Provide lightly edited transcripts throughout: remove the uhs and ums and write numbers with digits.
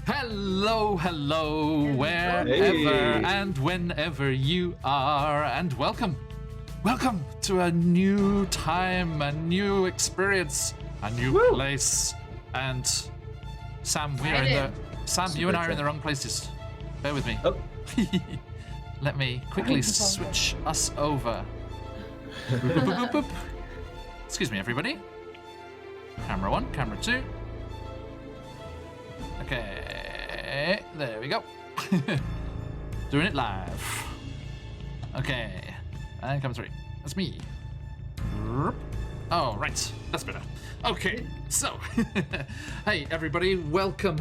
Hello, wherever and whenever you are, and welcome to a new time, a new experience, a new place. And Sam, you and I are in the wrong places. Bear with me. Oh. Let me quickly switch us over. Boop, boop, boop, boop. Excuse me, everybody. Camera 1, camera 2. Okay, there we go. Doing it live. Okay, and camera 3. That's me. Oh, right, that's better. Okay, so, hey everybody, welcome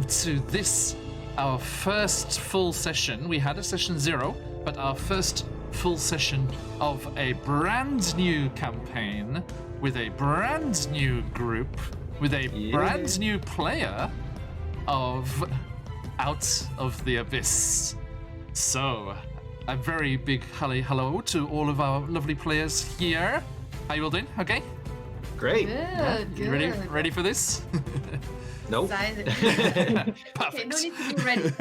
to this, our first full session. We had a session 0, but our first full session of a brand new campaign with a brand new group, with a brand new player of Out of the Abyss. So, a very big hello to all of our lovely players here. How you all doing? Okay? Great. Good. You ready for this? Nope. Perfect. Okay, no need to be ready.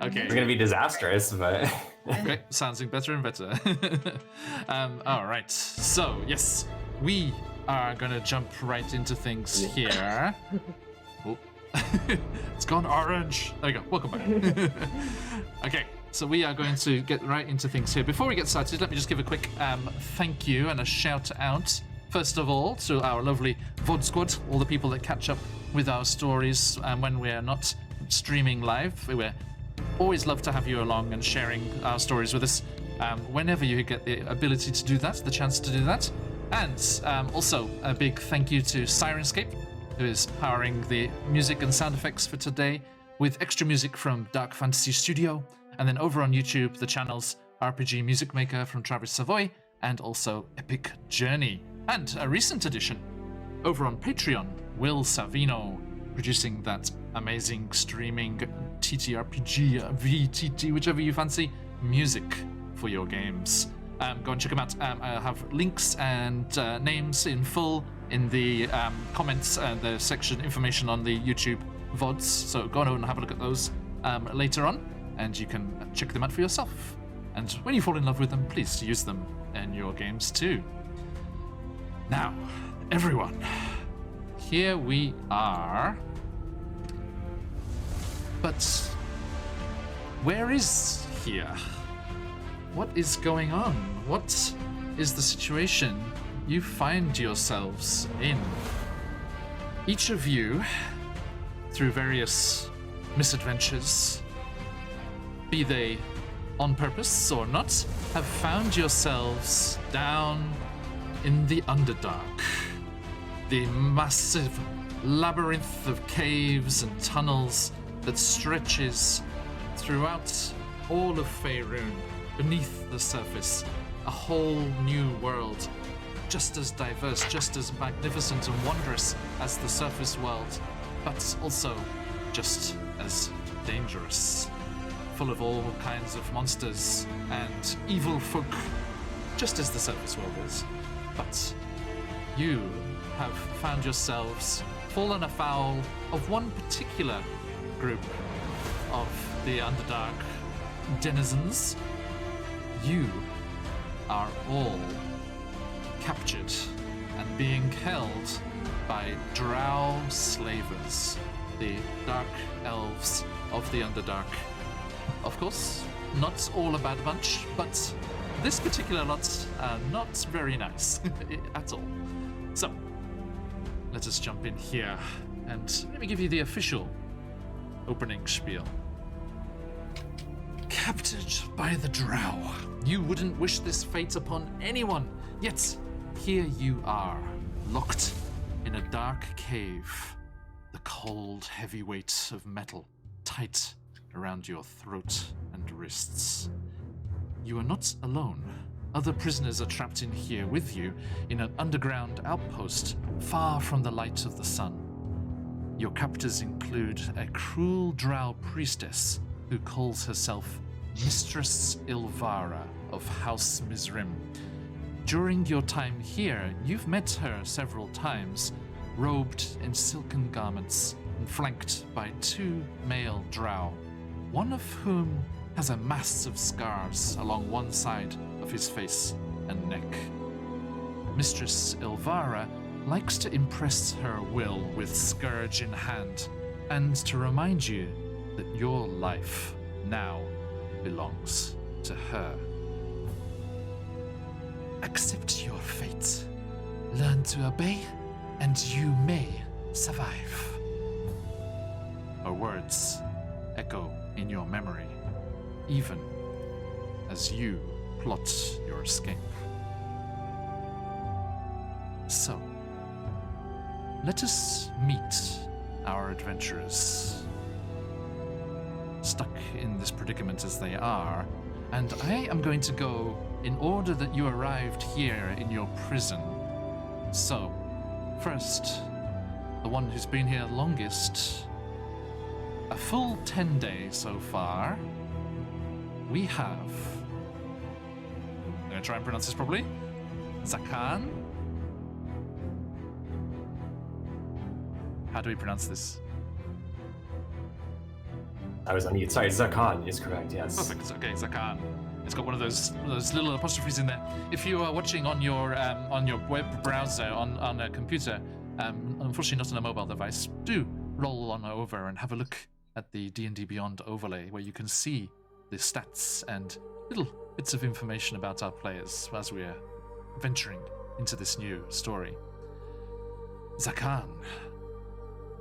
Okay. It's gonna be disastrous, but Okay, sounding better and better. All right. So yes, we are gonna jump right into things here. Oh. It's gone orange. There you go. Welcome back. Okay, so we are going to get right into things here. Before we get started, let me just give a quick thank you and a shout out. First of all, to our lovely VOD squad, all the people that catch up with our stories when we're not streaming live. We always love to have you along and sharing our stories with us whenever you get the ability to do that, the chance to do that. And also a big thank you to Syrinscape, who is powering the music and sound effects for today, with extra music from Dark Fantasy Studio. And then over on YouTube, the channels RPG Music Maker from Travis Savoy, and also Epic Journey. And a recent addition, over on Patreon, Will Savino, producing that amazing streaming TTRPG, VTT, whichever you fancy, music for your games. Go and check them out. I have links and names in full in the comments, the section information on the YouTube VODs. So go on and have a look at those later on, and you can check them out for yourself. And when you fall in love with them, please use them in your games too. Now, everyone, here we are. But where is here? What is going on? What is the situation you find yourselves in? Each of you, through various misadventures, be they on purpose or not, have found yourselves down in the Underdark. The massive labyrinth of caves and tunnels that stretches throughout all of Faerun, beneath the surface, a whole new world, just as diverse, just as magnificent and wondrous as the surface world, but also just as dangerous, full of all kinds of monsters and evil folk, just as the surface world is. But you have found yourselves fallen afoul of one particular group of the Underdark denizens. You are all captured and being held by drow slavers, the dark elves of the Underdark. Of course, not all a bad bunch, but this particular lot are not very nice at all. So, let us jump in here and let me give you the official opening spiel. Captured by the drow. You wouldn't wish this fate upon anyone, yet here you are, locked in a dark cave, the cold, heavy weight of metal tight around your throat and wrists. You are not alone. Other prisoners are trapped in here with you in an underground outpost far from the light of the sun. Your captors include a cruel drow priestess who calls herself Mistress Ilvara of House Mizrim. During your time here, you've met her several times, robed in silken garments and flanked by 2 male drow, one of whom has a mass of scars along one side of his face and neck. Mistress Ilvara likes to impress her will with scourge in hand and to remind you that your life now belongs to her. Accept your fate. Learn to obey, and you may survive. Her words echo in your memory, even as you plot your escape. So, let us meet our adventurers, stuck in this predicament as they are, and I am going to go in order that you arrived here in your prison. So, first, the one who's been here longest, a full 10 days so far, we have... I'm going to try and pronounce this properly. Zakan. How do we pronounce this? I was on mute. Sorry, Zakan is correct, yes. Perfect. Okay, Zakan. It's got one of those little apostrophes in there. If you are watching on your web browser on a computer, unfortunately not on a mobile device, do roll on over and have a look at the D&D Beyond overlay, where you can see the stats and little bits of information about our players as we're venturing into this new story. Zakan,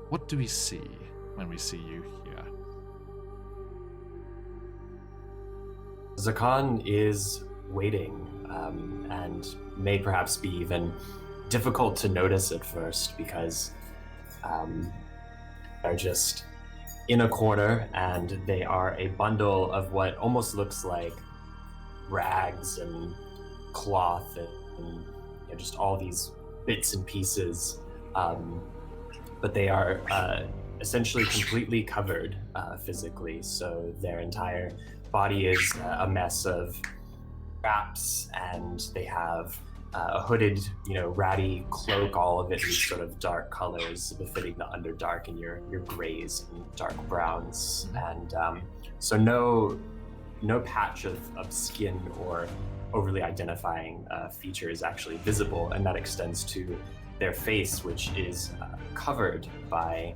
what do we see when we see you here? Zakan is waiting, and may perhaps be even difficult to notice at first because they're just in a corner and they are a bundle of what almost looks like rags and cloth and just all these bits and pieces, but they are essentially completely covered physically, so their entire body is a mess of wraps, and they have a hooded, ratty cloak, all of it in sort of dark colors befitting the Underdark, and your grays and dark browns, and so no patch of skin or overly identifying feature is actually visible, and that extends to their face, which is covered by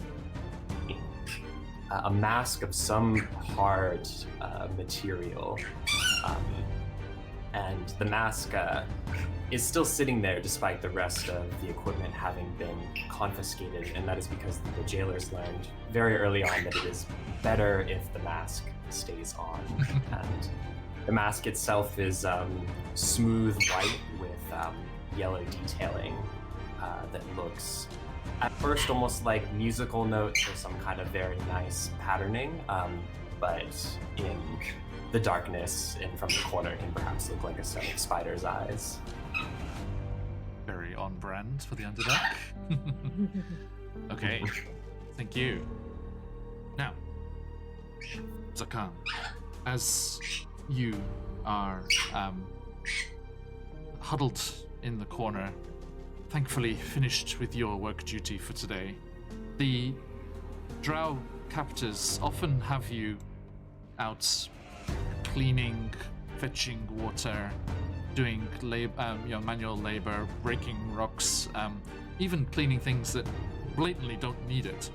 a mask of some hard material, and the mask is still sitting there despite the rest of the equipment having been confiscated, and that is because the jailers learned very early on that it is better if the mask stays on. And the mask itself is smooth white with yellow detailing that looks at first almost like musical notes or some kind of very nice patterning, but in the darkness and from the corner it can perhaps look like a set of spider's eyes. Very on brand for the Underdark. Okay, thank you. Now, Zakan, as you are huddled in the corner, thankfully finished with your work duty for today, the drow captors often have you out cleaning, fetching water, doing manual labor, breaking rocks, even cleaning things that blatantly don't need it.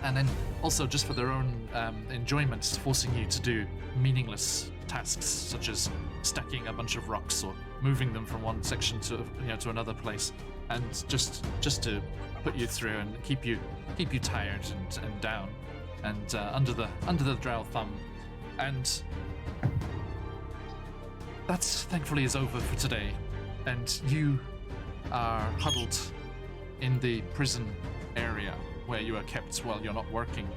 And then also just for their own enjoyment, forcing you to do meaningless tasks such as stacking a bunch of rocks or moving them from one section to another place, and just to put you through and keep you tired and down and under the drow thumb. And that thankfully is over for today, and you are huddled in the prison area where you are kept while you're not working.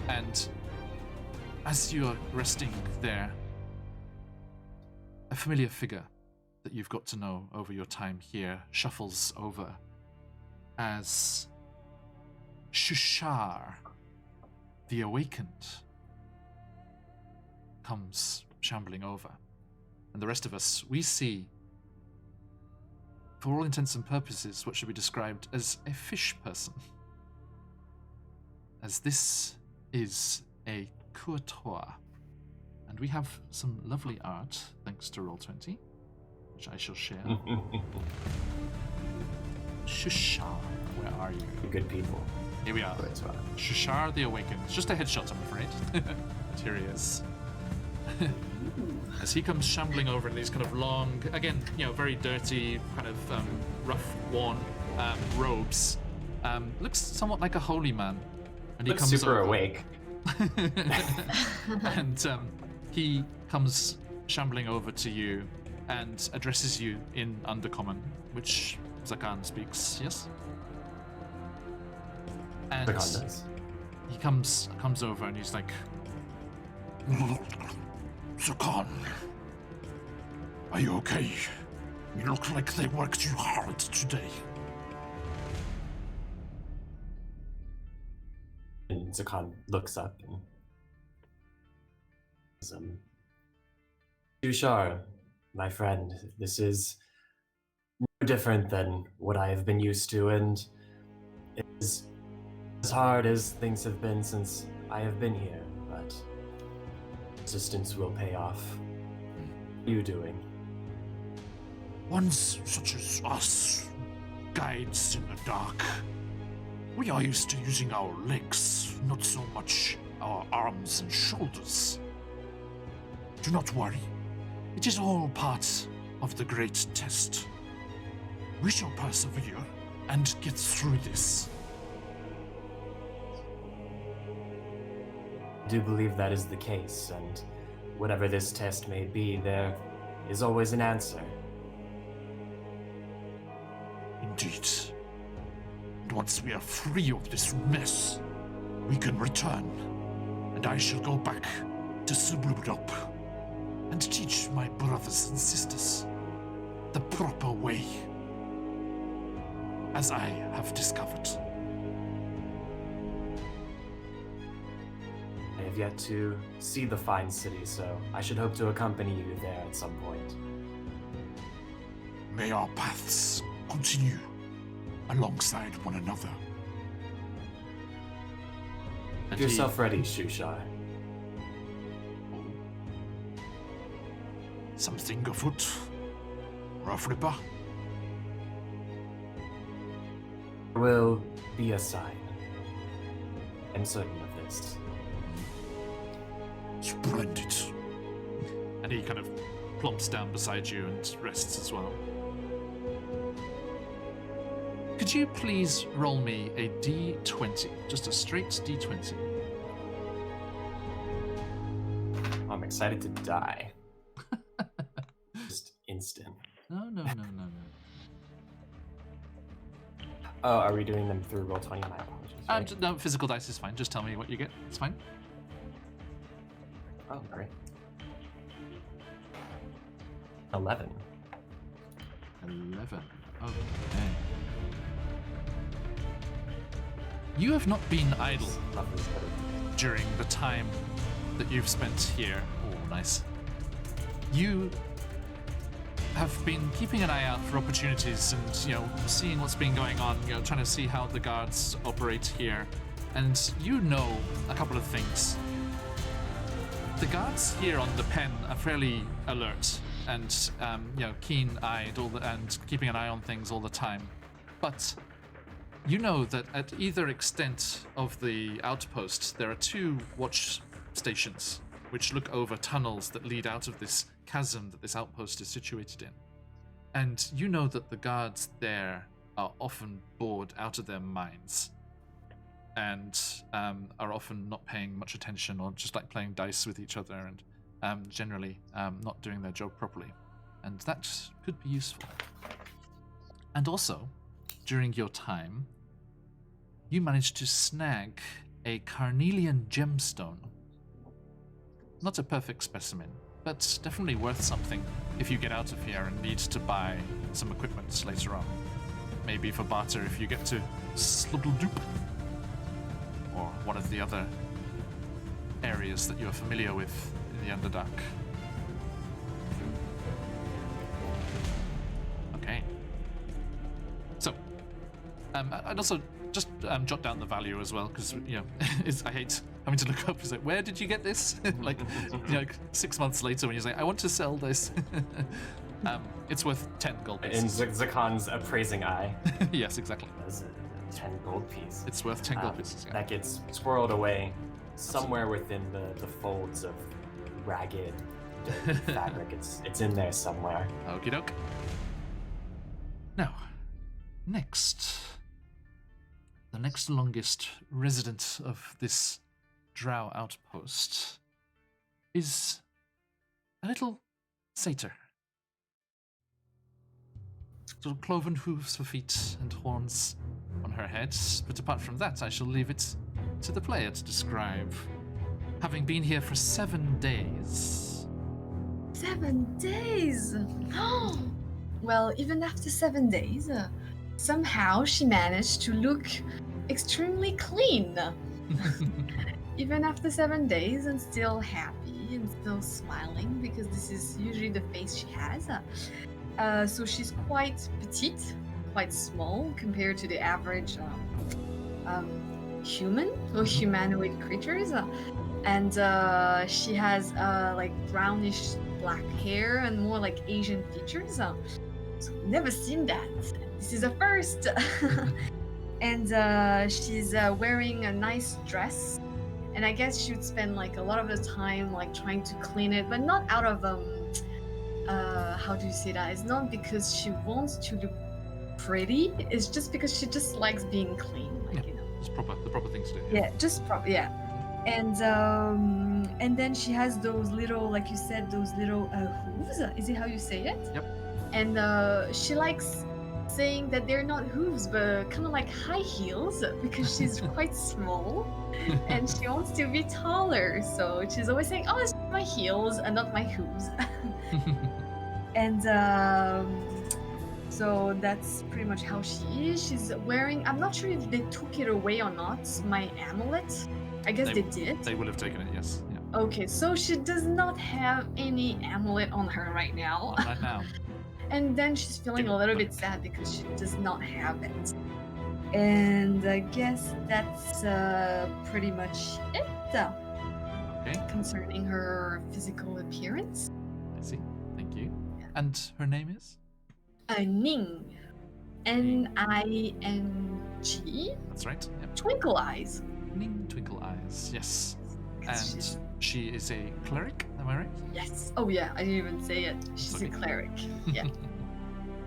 And as you are resting there, a familiar figure that you've got to know over your time here shuffles over as Shushar, the Awakened, comes shambling over. And the rest of us, we see for all intents and purposes, what should be described as a fish person. As this is a courtois. And we have some lovely art, thanks to Roll20, which I shall share. Shushar, where are you? Good people. Here we are. Shushar the Awakened. Just a headshot, I'm afraid. And here he is. As he comes shambling over in these kind of long, again, very dirty, kind of rough, worn robes. Looks somewhat like a holy man. And he Looks comes super over. awake. And he comes shambling over to you and addresses you in Undercommon, which Zakan speaks, yes? And he comes over and he's like, Zakan, are you okay? You look like they worked you hard today. And Zakan looks up and says, Tushar, my friend, this is no different than what I have been used to, and it is as hard as things have been since I have been here, but resistance will pay off. What are you doing? Ones such as us, guides in the dark, we are used to using our legs, not so much our arms and shoulders. Do not worry. It is all part of the great test. We shall persevere and get through this. I do believe that is the case, and whatever this test may be, there is always an answer. Indeed. And once we are free of this mess, we can return, and I shall go back to Subludop and teach my brothers and sisters the proper way, as I have discovered. I have yet to see the fine city, so I should hope to accompany you there at some point. May our paths continue alongside one another. Get yourself ready, Shushar. Something afoot, Rough Ripper? There will be a sign. I'm certain of this. Splendid. and he kind of plumps down beside you and rests as well. Could you please roll me a d20? Just a straight d20. I'm excited to die. Just instant. No. Oh, are we doing them through Roll20? My apologies. Right? No, physical dice is fine. Just tell me what you get. It's fine. Oh, great. 11. 11. Okay. You have not been idle during the time that you've spent here. Oh, nice. You have been keeping an eye out for opportunities and, seeing what's been going on, trying to see how the guards operate here. And you know a couple of things. The guards here on the pen are fairly alert and, keen-eyed and keeping an eye on things all the time. But you know that at either extent of the outpost, there are 2 watch stations which look over tunnels that lead out of this chasm that this outpost is situated in. And you know that the guards there are often bored out of their minds and are often not paying much attention or just like playing dice with each other and generally not doing their job properly. And that could be useful. And also, during your time, you managed to snag a carnelian gemstone. Not a perfect specimen, but definitely worth something if you get out of here and need to buy some equipment later on. Maybe for barter if you get to Slubbledoop, or one of the other areas that you're familiar with in the Underdark. Okay. And also, just jot down the value as well, because I hate having to look up. It's like, where did you get this? Like, 6 months later, when you're like, I want to sell this. It's worth 10 gold pieces. In Zakan's appraising eye. Yes, exactly. That's a 10 gold piece. It's worth 10 gold pieces. Yeah. That gets swirled away somewhere within the folds of ragged, dirty fabric. It's in there somewhere. Okie doke. Now, the next longest resident of this drow outpost is a little satyr. Sort of cloven hooves for feet and horns on her head, but apart from that, I shall leave it to the player to describe. Having been here for 7 days. 7 days? Well, even after 7 days, somehow she managed to look extremely clean. Even after 7 days, and still happy and still smiling, because this is usually the face she has. So she's quite petite, quite small compared to the average human or humanoid creatures. And she has like brownish black hair and more like Asian features. So never seen that. This is a first. And she's wearing a nice dress. And I guess she would spend like a lot of the time like trying to clean it, but not out of how do you say that? It's not because she wants to look pretty. It's just because she just likes being clean, like It's the proper thing to do. Yeah, just proper. Yeah, and then she has those little, like you said, those little hooves. Is it how you say it? Yep. And she likes saying that they're not hooves, but kind of like high heels, because she's quite small and she wants to be taller. So she's always saying, "Oh, it's my heels and not my hooves." And so that's pretty much how she is. She's wearing, I'm not sure if they took it away or not, my amulet. I guess they did. They would have taken it, yes. Yeah. Okay, so she does not have any amulet on her right now. Not right now. And then she's feeling a little bit sad because she does not have it. And I guess that's pretty much it. Okay. Concerning her physical appearance. I see. Thank you. And her name is? Ning. N-I-N-G. That's right. Yep. Twinkle eyes. Ning Twinkle Eyes. Yes. Yes, And she is a cleric, am I right? Yes. Oh yeah, I didn't even say it. She's Okay. a cleric. Yeah.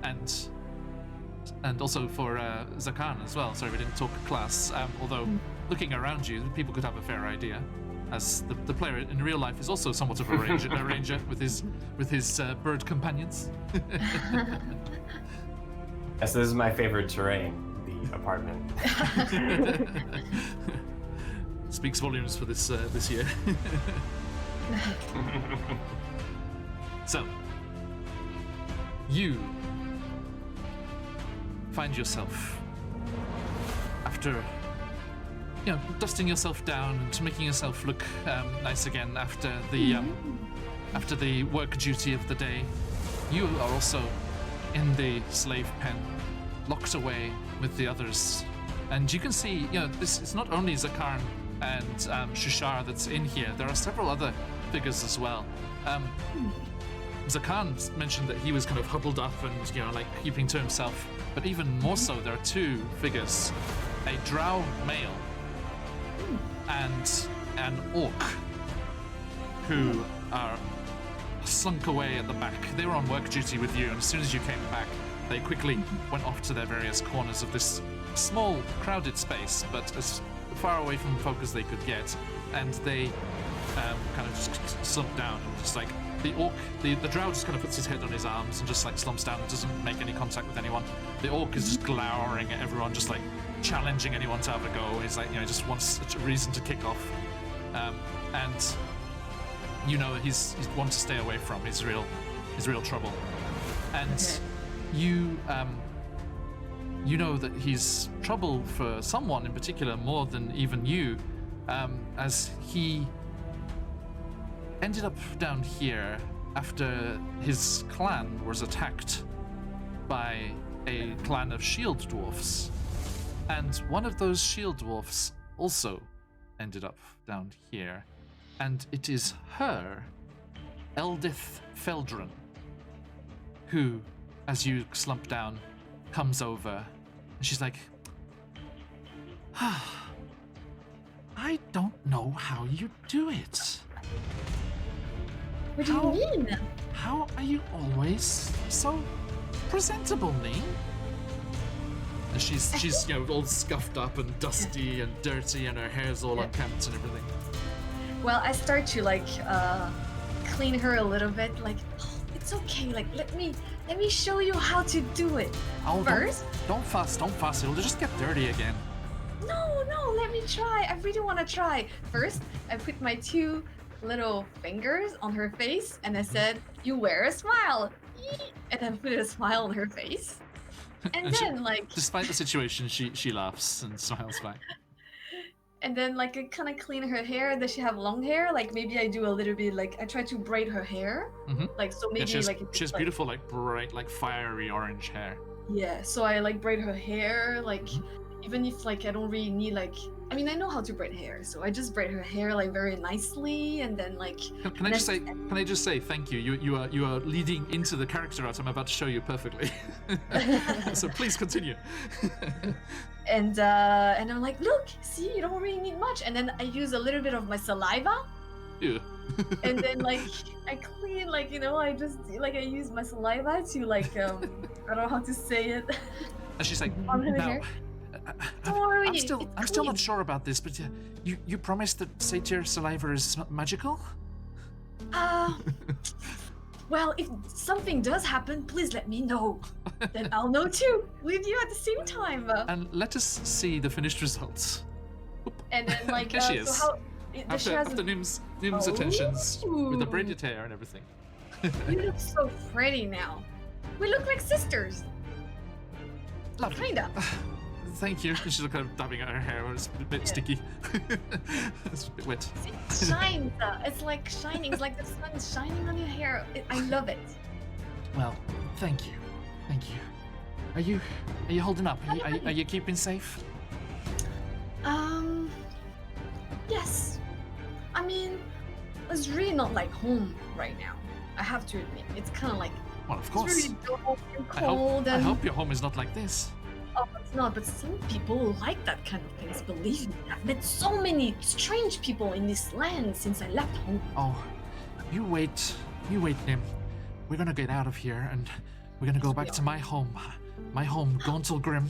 And also for Zakan as well. Sorry, we didn't talk class. Although looking around you, people could have a fair idea, as the player in real life is also somewhat of a ranger with his bird companions. Yes, this is my favorite terrain, the apartment. Speaks volumes for this year. So, you find yourself, after dusting yourself down and making yourself look nice again after the work duty of the day, you are also in the slave pen, locked away with the others. And you can see, this is not only Zakarn and Shishar that's in here. There are several other figures as well. Zakan mentioned that he was kind of huddled up and, like keeping to himself. But even more so, there are two figures: a drow male and an orc, who are slunk away at the back. They were on work duty with you, and as soon as you came back, they quickly went off to their various corners of this small, crowded space, but as far away from folk as they could get. And they kind of just slump down, and just like the orc, the drow just kind of puts his head on his arms and just like slumps down and doesn't make any contact with anyone. The orc is just glowering at everyone, just like challenging anyone to have a go. He's like, just wants a reason to kick off. And he's one to stay away from. He's real trouble. And you know that he's trouble for someone in particular more than even you, as he ended up down here after his clan was attacked by a clan of shield dwarfs. And one of those shield dwarfs also ended up down here. And it is her, Eldith Feldron, who, as you slump down, comes over. And she's like, I don't know how you do it. What do you mean? How are you always so presentable, Ning? And she's all scuffed up and dusty and dirty, and her hair's all unkempt and everything. Well, I start to clean her a little bit. Like, oh, it's okay. Like, let me show you how to do it. Oh, First, don't fuss. It'll just get dirty again. no, let me try. I really want to try. First, I put my 2 little fingers on her face, and I said, "You wear a smile," and then put a smile on her face. And then, despite the situation, she laughs and smiles back. And then, I kind of clean her hair. Does she have long hair? Maybe I do a little bit, I try to braid her hair. Mm-hmm. So maybe, she has beautiful, bright, fiery orange hair. Yeah, so I, braid her hair, even if, I don't really need, I mean, I know how to braid hair, so I just braid her hair, very nicely, and then, Can I just say thank you? You are leading into the character art I'm about to show you perfectly. So please continue. And I'm like, look, see, you don't really need much. And then I use a little bit of my saliva. Yeah. And then I clean, I just I use my saliva to I don't know how to say it. And she's like, on her now, hair. Don't worry, I'm still not sure about this, but you promised that satyr saliva is magical? Well, if something does happen, please let me know. Then I'll know too, with you at the same time. And let us see the finished results. And then Here she is. So After Nim's attentions with the braided hair and everything. You look so pretty now. We look like sisters. Lovely. Kinda. Thank you. She's kind of dabbing at her hair. It's a bit sticky. It's a bit wet. It shines. It's like shining. It's like the sun is shining on your hair. I love it. Well, thank you. Are you holding up? Are you keeping safe? Yes. I mean, it's really not like home right now. I have to admit, it's kind of like. Well, of course. It's really dark and cold. I hope your home is not like this. Oh, it's not, but some people like that kind of things, believe me. I've met so many strange people in this land since I left home. Oh, you wait, Nim. We're gonna get out of here, and we're gonna go back to my home. My home, Gauntlgrim.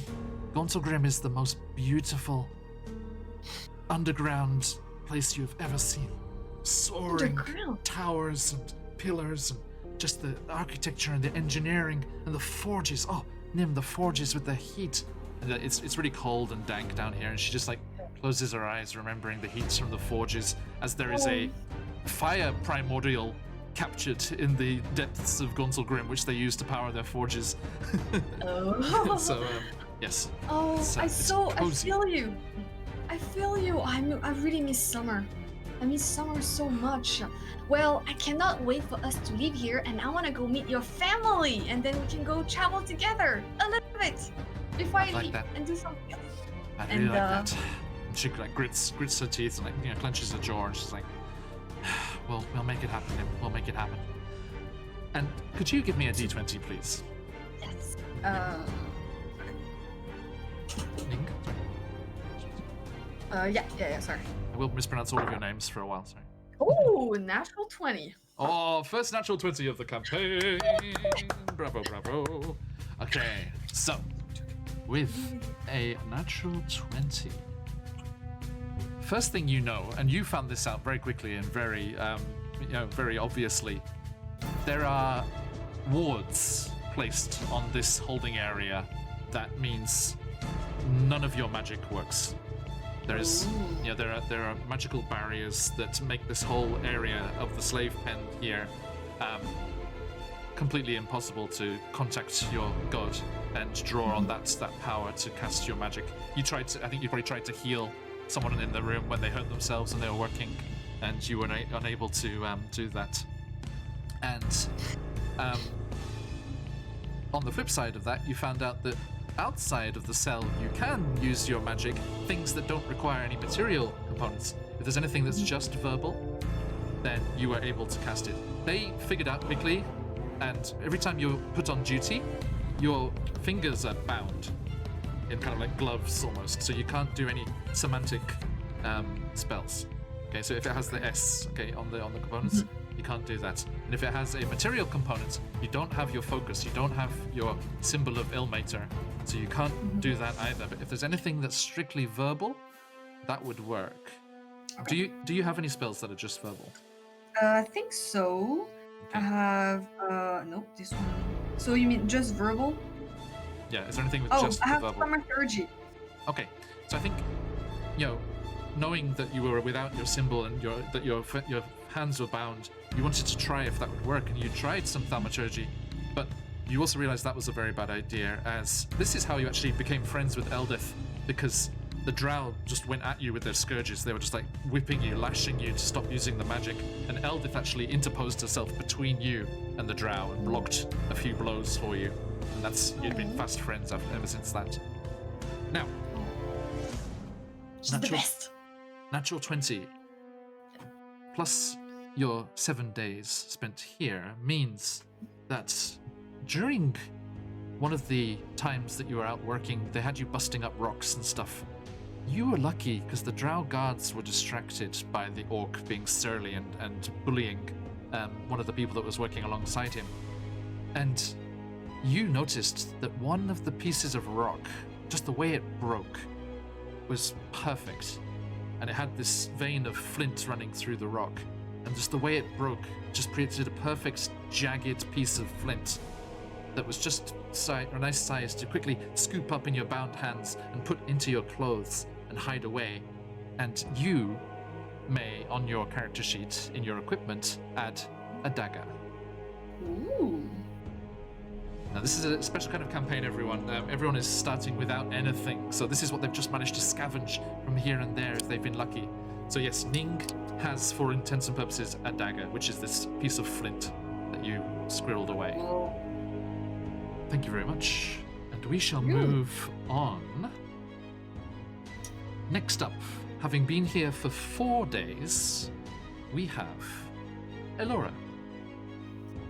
Gauntlgrim is the most beautiful underground place you've ever seen. Soaring towers and pillars, and just the architecture and the engineering and the forges. Oh, Nim, the forges with the heat. And it's really cold and dank down here, and she just closes her eyes, remembering the heat from the forges, as there is a fire primordial captured in the depths of Gauntlgrim, which they use to power their forges. Oh. So, yes. Oh, I cozy. feel you. I feel you. I really miss summer. I miss summer so much. Well, I cannot wait for us to leave here, and I want to go meet your family, and then we can go travel together a little bit before I leave and do something else. I really like that. And she grits her teeth and clenches her jaw, and she's like, "We'll make it happen. We'll make it happen." And could you give me a D20, please? Yes. Ning? Yeah. Sorry. I will mispronounce all of your names for a while. Sorry. Oh, natural 20. Oh, first natural 20 of the campaign. Bravo. Okay, so with a natural 20, first thing you know, and you found this out very quickly and very, very obviously, there are wards placed on this holding area. That means none of your magic works. There are magical barriers that make this whole area of the slave pen here completely impossible to contact your god and draw on that power to cast your magic. I think you probably tried to heal someone in the room when they hurt themselves and they were working, and you were unable to do that. And on the flip side of that, you found out that outside of the cell, you can use your magic, things that don't require any material components. If there's anything that's just verbal, then you are able to cast it. They figured out quickly, and every time you're put on duty, your fingers are bound in kind of like gloves almost, so you can't do any semantic spells. Okay, so if it has the S, okay, on the components, you can't do that. And if it has a material component, you don't have your focus, you don't have your symbol of Ilmater, so you can't do that either. But if there's anything that's strictly verbal, that would work. Okay. Do you have any spells that are just verbal? I think so. Okay. I have nope, this one. So you mean just verbal? Yeah, is there anything with Oh, just I have verbal? thaumaturgy. Okay, so I think, knowing that you were without your symbol and that your hands were bound, you wanted to try if that would work, and you tried some thaumaturgy, but you also realized that was a very bad idea, as this is how you actually became friends with Eldith, because the drow just went at you with their scourges. They were just like whipping you, lashing you to stop using the magic, and Eldith actually interposed herself between you and the drow and blocked a few blows for you, and you'd been fast friends ever since that. Now, She's the best. Natural 20 plus your 7 days spent here means that during one of the times that you were out working, they had you busting up rocks and stuff. You were lucky because the drow guards were distracted by the orc being surly and bullying one of the people that was working alongside him. And you noticed that one of the pieces of rock, just the way it broke, was perfect. And it had this vein of flint running through the rock. And just the way it broke just created a perfect, jagged piece of flint that was just a nice size to quickly scoop up in your bound hands and put into your clothes and hide away. And you may, on your character sheet, in your equipment, add a dagger. Ooh. Now, this is a special kind of campaign, everyone. Everyone is starting without anything, so this is what they've just managed to scavenge from here and there if they've been lucky. So yes, Ning has, for intents and purposes, a dagger, which is this piece of flint that you squirreled away. Oh. Thank you very much. And we shall move on. Next up, having been here for 4 days, we have Elora.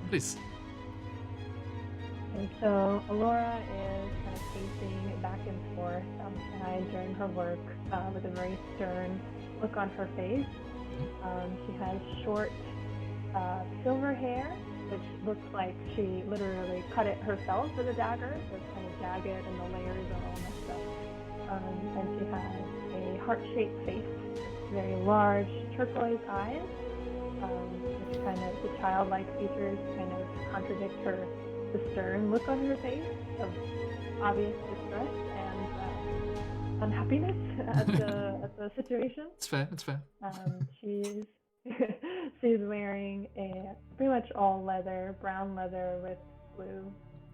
Please. And so Alora is kind of pacing back and forth outside during her work with a very stern look on her face. She has short silver hair, which looks like she literally cut it herself with a dagger. So it's kind of jagged and the layers are all messed up. And she has a heart-shaped face, very large turquoise eyes, which kind of the childlike features kind of contradict the stern look on her face of obvious distress and unhappiness at the situation. It's fair, it's fair. She's wearing a pretty much all leather, brown leather with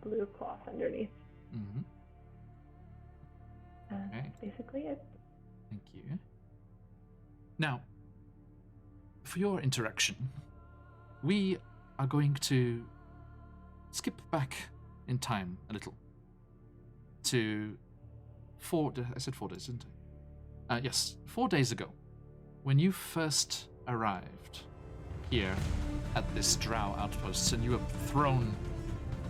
blue cloth underneath. Mm-hmm. Okay. That's basically it. Thank you. Now, for your interaction, we are going to skip back in time a little to I said 4 days, didn't I? Yes, 4 days ago, when you first arrived here at this drow outpost and you were thrown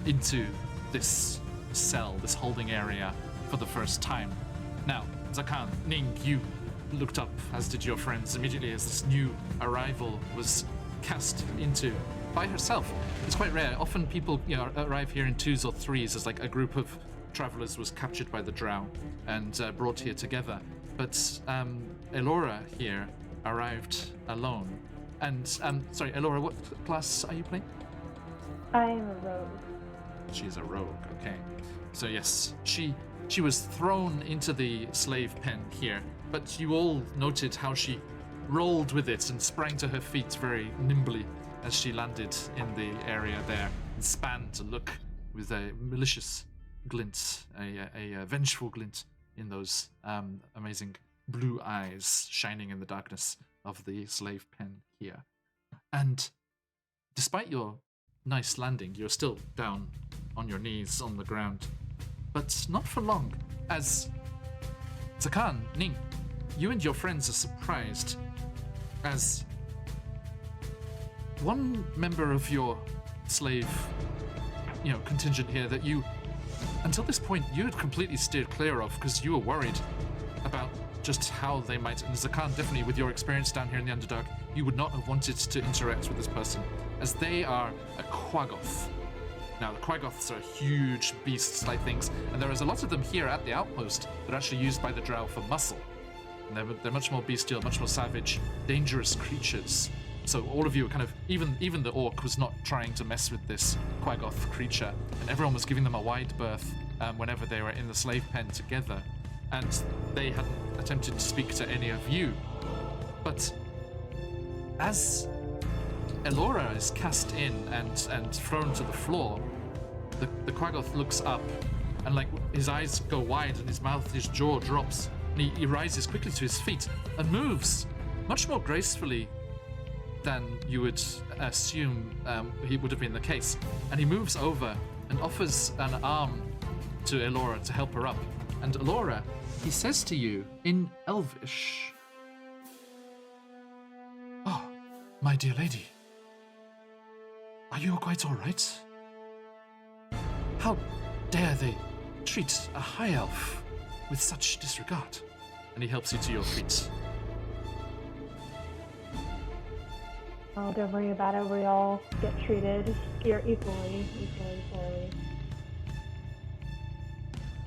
into this cell, this holding area for the first time. Now, Zakan, Ning, you looked up, as did your friends, immediately as this new arrival was cast into by herself. It's quite rare. Often people, arrive here in 2s or 3s as like a group of travelers was captured by the drow and brought here together. But Elora here arrived alone. And sorry, Elora, what class are you playing? I am a rogue. She's a rogue. Okay. So yes, she was thrown into the slave pen here, but you all noted how she rolled with it and sprang to her feet very nimbly as she landed in the area there and span to look with a malicious glint, a vengeful glint in those amazing blue eyes shining in the darkness of the slave pen here. And despite your nice landing, you're still down on your knees on the ground. but not for long, as Zakan, Ning, you and your friends are surprised as one member of your slave, contingent here that you, until this point, you had completely steered clear of because you were worried about just how they might, and Zakan, definitely with your experience down here in the Underdark, you would not have wanted to interact with this person, as they are a Quaggoth. Now, the Quaggoths are huge beasts-like things, and there is a lot of them here at the outpost that are actually used by the Drow for muscle. And they're much more bestial, much more savage, dangerous creatures. So all of you are kind of, even the orc was not trying to mess with this Quaggoth creature, and everyone was giving them a wide berth whenever they were in the slave pen together, and they hadn't attempted to speak to any of you. But as Elora is cast in and thrown to the floor, the Quaggoth looks up, and his eyes go wide and his jaw drops, and he rises quickly to his feet and moves much more gracefully than you would assume he would have been the case. And he moves over and offers an arm to Elora to help her up. And Elora, he says to you in Elvish, Oh, my dear lady. Are you quite all right? how dare they treat a high elf with such disregard? And he helps you to your feet. Oh, don't worry about it. We all get treated here equally.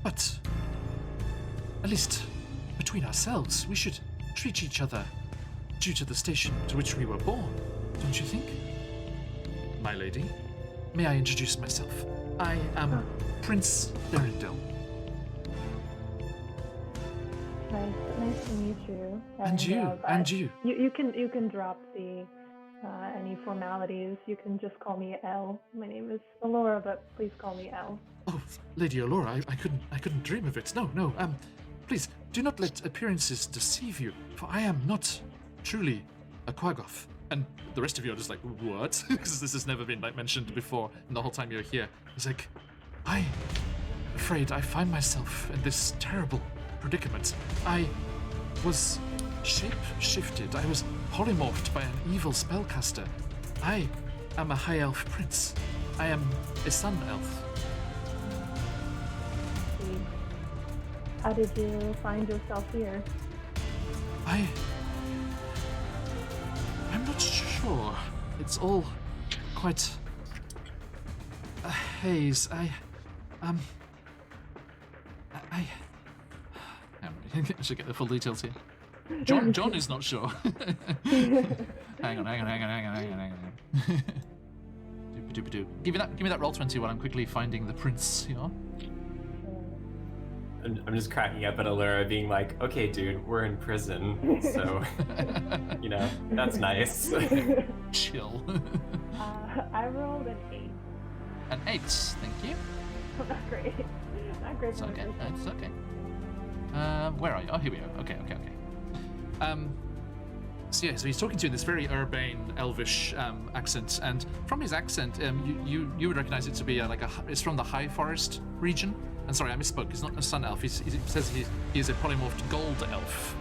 But at least between ourselves, we should treat each other due to the station to which we were born, don't you think? My lady, may I introduce myself? I am Prince Derendil. Nice to meet you. And you. You can drop the any formalities. You can just call me Elle. My name is Elora, but please call me Elle. Oh, Lady Elora, I couldn't dream of it. No. Please, do not let appearances deceive you, for I am not truly a Quaggoth. And the rest of you are just like, what? Because this has never been mentioned before, and the whole time you're here. He's like, I'm afraid I find myself in this terrible predicament. I was shape-shifted. I was polymorphed by an evil spellcaster. I am a high elf prince. I am a sun elf. How did you find yourself here? I'm not sure. It's all quite a haze. I should get the full details here. John is not sure. Hang on. Give me that roll 20 while I'm quickly finding the prince here. I'm just cracking up at Allura being like, okay, dude, we're in prison, so, that's nice. Chill. I rolled an 8. An 8, thank you. Not great. Not great. It's okay. It's okay. Where are you? Oh, here we are. Okay. So he's talking to you in this very urbane, elvish accent, and from his accent, you would recognize it to be it's from the High Forest region. And sorry, I misspoke. He's not a sun elf. He says he is a polymorphed gold elf.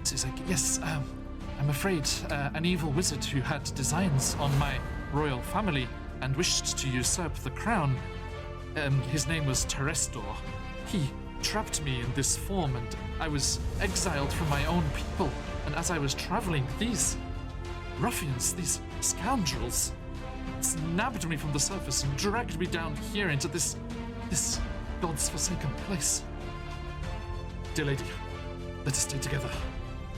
So he's like, yes, I'm afraid an evil wizard who had designs on my royal family and wished to usurp the crown. His name was Terestor. He trapped me in this form, and I was exiled from my own people. And as I was traveling, these ruffians, these scoundrels, snapped me from the surface and dragged me down here into this god's forsaken place. Dear lady, let us stay together.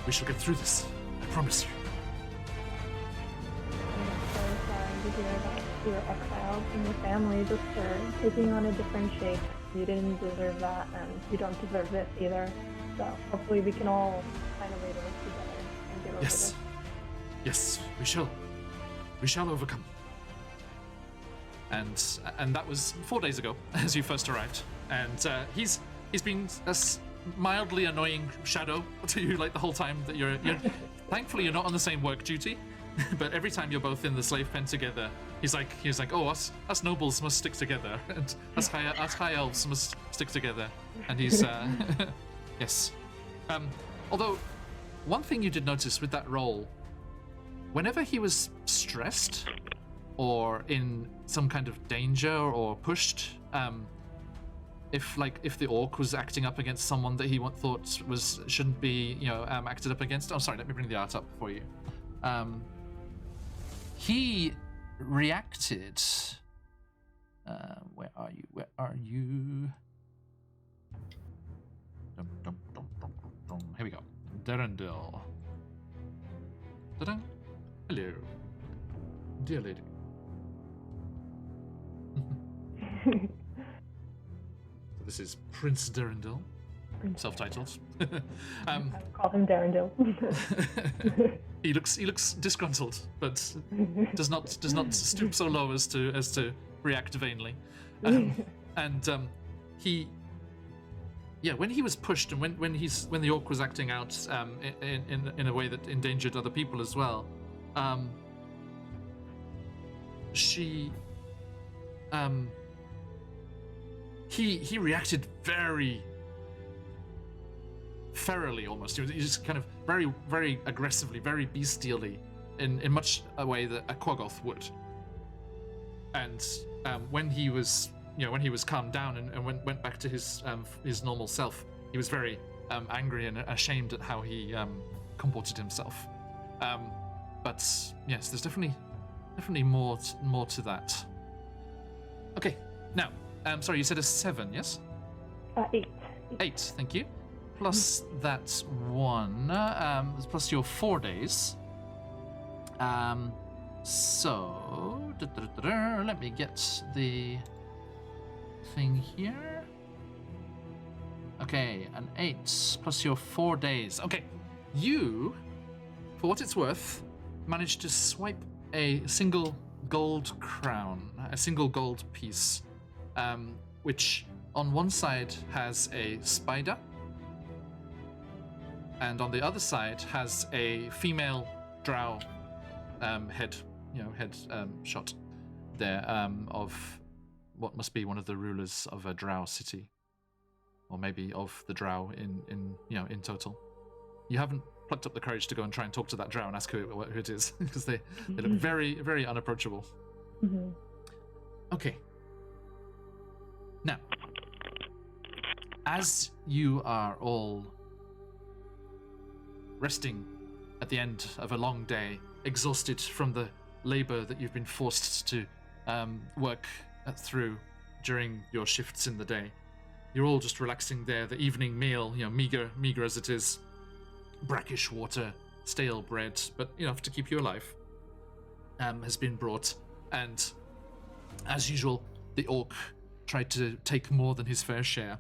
We shall get through this. I promise you. I'm so sorry to hear that you were exiled from your family just for taking on a different shape. You didn't deserve that, and you don't deserve this either. So hopefully we can all find a way to work together and get over this. Yes, we shall. We shall overcome. And that was 4 days ago, as you first arrived. And he's been a mildly annoying shadow to you the whole time that you're thankfully you're not on the same work duty, but every time you're both in the slave pen together, He's like, oh, us nobles must stick together, and us high elves must stick together. And he's, yes. Although, one thing you did notice with that roll, whenever he was stressed or in some kind of danger or pushed, if the orc was acting up against someone that he thought shouldn't be, acted up against. Oh, sorry, let me bring the art up for you. He reacted. Where are you? Here we go. Derendil. Ta-da. Hello. Dear lady. This is Prince Derendil, self-titled. I would call him Darendil. He looks disgruntled, but does not stoop so low as to react vainly. He, when he was pushed and when the orc was acting out in a way that endangered other people as well, he reacted very ferally almost. He was just kind of very, very aggressively, very bestially in much a way that a Quaggoth would. And when he was calmed down and went back to his normal self, he was very angry and ashamed at how he comported himself. But yes, there's definitely more to that. Okay, now, sorry, you said a 7, yes? 8. 8, thank you. Plus that 1, plus your 4 days. So, let me get the thing here. Okay, an 8 plus your 4 days. Okay, you, for what it's worth, managed to swipe a single gold crown, a single gold piece, which on one side has a spider, and on the other side has a female drow head shot there of what must be one of the rulers of a drow city, or maybe of the drow in total. You haven't plucked up the courage to go and try and talk to that drow and ask who it is, because they look very, very unapproachable. Mm-hmm. Okay. Now, as you are all resting at the end of a long day, exhausted from the labor that you've been forced to work through during your shifts in the day, you're all just relaxing there. The evening meal, meager as it is, brackish water, stale bread, but enough to keep you alive, has been brought. And as usual, the orc tried to take more than his fair share.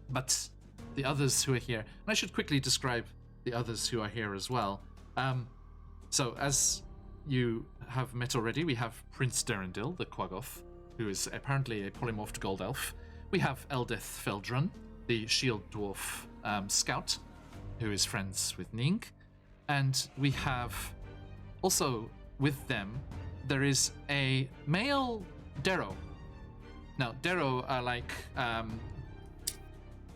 But the others who are here, and I should quickly describe the others who are here as well. So as you have met already, we have Prince Derendil, the Quaggoth, who is apparently a polymorphed gold elf. We have Eldeth Feldrun, the shield dwarf scout, who is friends with Ning. And we have also with them, there is a male Darrow. Now, Darrow are like kind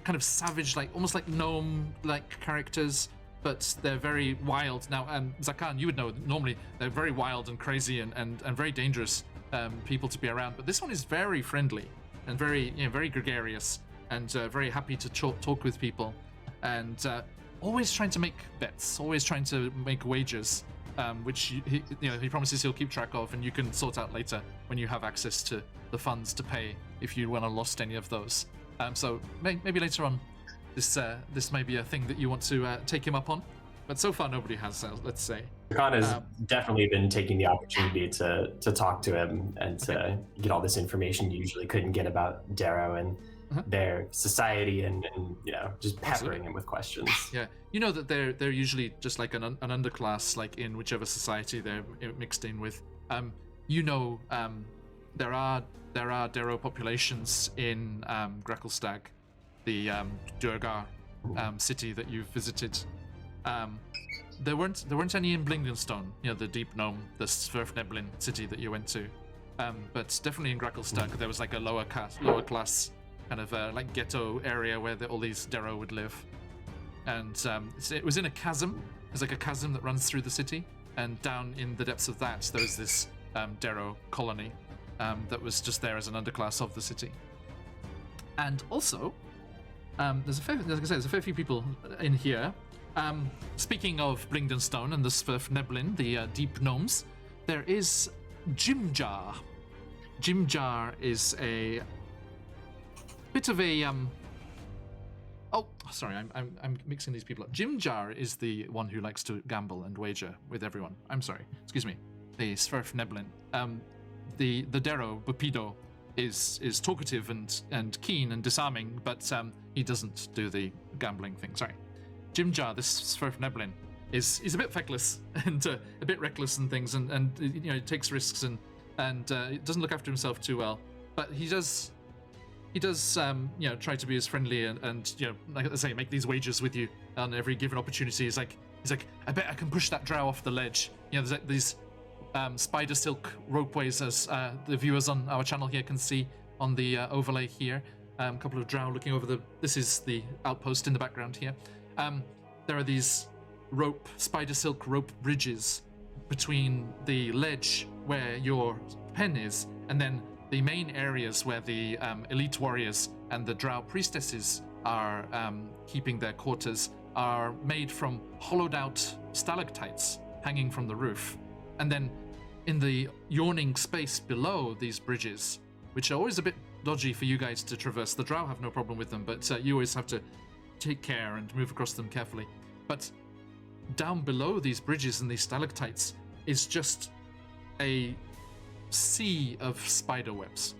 of savage, like almost like gnome-like characters, but they're very wild. Now, Zakan, you would know, normally they're very wild and crazy and very dangerous people to be around, but this one is very friendly and very, very gregarious and very happy to talk with people, and always trying to make bets, always trying to make wagers, which he promises he'll keep track of, and you can sort out later when you have access to the funds to pay if you want to lost any of those. So maybe later on, this may be a thing that you want to take him up on, but so far nobody has. Let's say. Khan has definitely been taking the opportunity to talk to him and to get all this information you usually couldn't get about Darrow and their society, and just peppering him with questions. Yeah, that they're usually just like an underclass, like in whichever society they're mixed in with. There are Darrow populations in Greckelstag, the Durgar city that you've visited. There weren't any in Blingdenstone, the Deep Gnome, the Sverfneblin city that you went to. But definitely in Gracklestag, there was like a lower class kind of like ghetto area where all these Darrow would live. And it was in a chasm. There's like a chasm that runs through the city, and down in the depths of that, there was this Darrow colony that was just there as an underclass of the city. And also, there's a fair few people in here. Speaking of Blingdenstone and the Sverfneblin, the Deep Gnomes, there is Jimjar. Jimjar is a bit of a Oh, sorry, I'm mixing these people up. Jimjar is the one who likes to gamble and wager with everyone. I'm sorry, excuse me. The Sverfneblin. The Darrow Bupido is talkative and keen and disarming, but he doesn't do the gambling thing. Sorry. Jimjar, this Sverfneblin, is a bit feckless and a bit reckless and things, and he takes risks and doesn't look after himself too well. But he does try to be as friendly and like I say, make these wagers with you on every given opportunity. He's like, I bet I can push that drow off the ledge. There's like these spider silk ropeways, as the viewers on our channel here can see on the overlay here. A couple of drow looking over this is the outpost in the background here. There are these spider silk rope bridges between the ledge where your pen is, and then the main areas where the elite warriors and the drow priestesses are keeping their quarters are made from hollowed out stalactites hanging from the roof. And then in the yawning space below these bridges, which are always a bit dodgy for you guys to traverse, the drow have no problem with them, but you always have to take care and move across them carefully. But down below these bridges and these stalactites is just a sea of spider webs.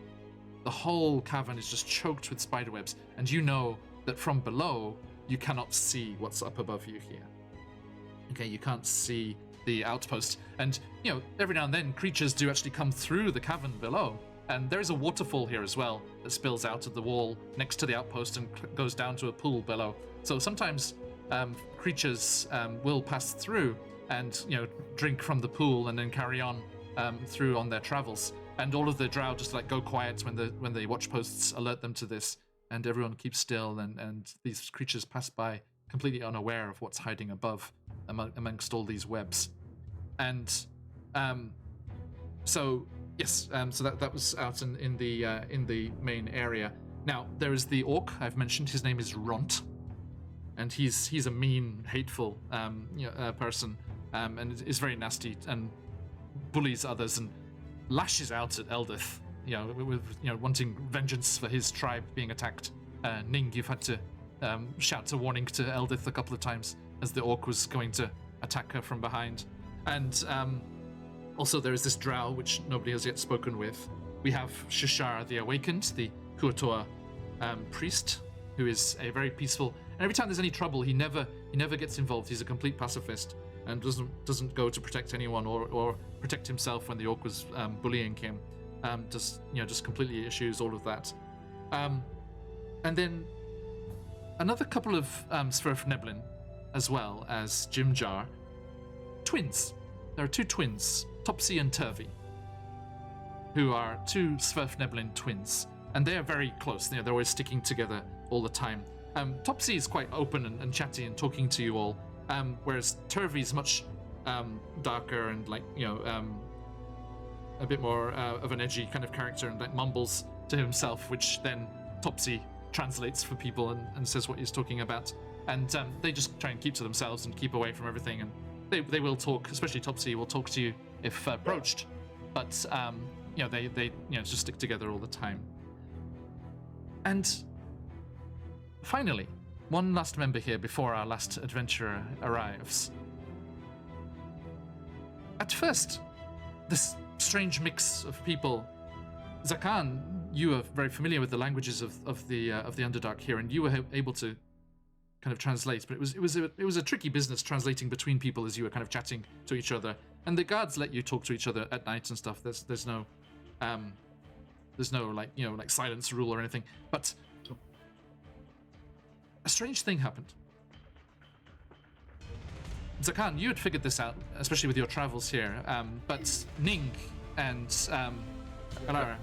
The whole cavern is just choked with spider webs, and you know that from below you cannot see what's up above you here. Okay, you can't see the outpost, and every now and then creatures do actually come through the cavern below, and there is a waterfall here as well that spills out of the wall next to the outpost and goes down to a pool below. So sometimes creatures will pass through and drink from the pool and then carry on through on their travels, and all of the drow just like go quiet when the watch posts alert them to this, and everyone keeps still, and these creatures pass by completely unaware of what's hiding above amongst all these webs. And so yes, so that was out in the main area. Now there is the orc I've mentioned. His name is Ront, and he's a mean, hateful person, and is very nasty and bullies others and lashes out at Eldith, with wanting vengeance for his tribe being attacked. Ning, you've had to shout a warning to Eldith a couple of times as the orc was going to attack her from behind. And also there is this drow which nobody has yet spoken with. We have Shishar the Awakened, the Kuatoa priest, who is a very peaceful, and every time there's any trouble, he never gets involved. He's a complete pacifist and doesn't go to protect anyone or protect himself when the orc was bullying him. Just completely eschews all of that. And then another couple of Sverfneblin, as well as Jimjar, twins. There are two twins, Topsy and Turvy, who are two Sverfneblin twins, and they are very close. They're always sticking together all the time. Topsy is quite open and chatty and talking to you all, whereas Turvy is much darker and a bit more of an edgy kind of character, and mumbles to himself, which then Topsy translates for people and says what he's talking about. And they just try and keep to themselves and keep away from everything. And they will talk, especially Topsy will talk to you if approached, but they just stick together all the time. And finally, one last member here before our last adventurer arrives. At first, this strange mix of people, Zakan, you are very familiar with the languages of the Underdark here, and you were able to kind of translate, but it was a tricky business translating between people as you were kind of chatting to each other. And the guards let you talk to each other at night and stuff. There's no like silence rule or anything. But a strange thing happened. Zakan, you had figured this out, especially with your travels here. But Ning and Alara,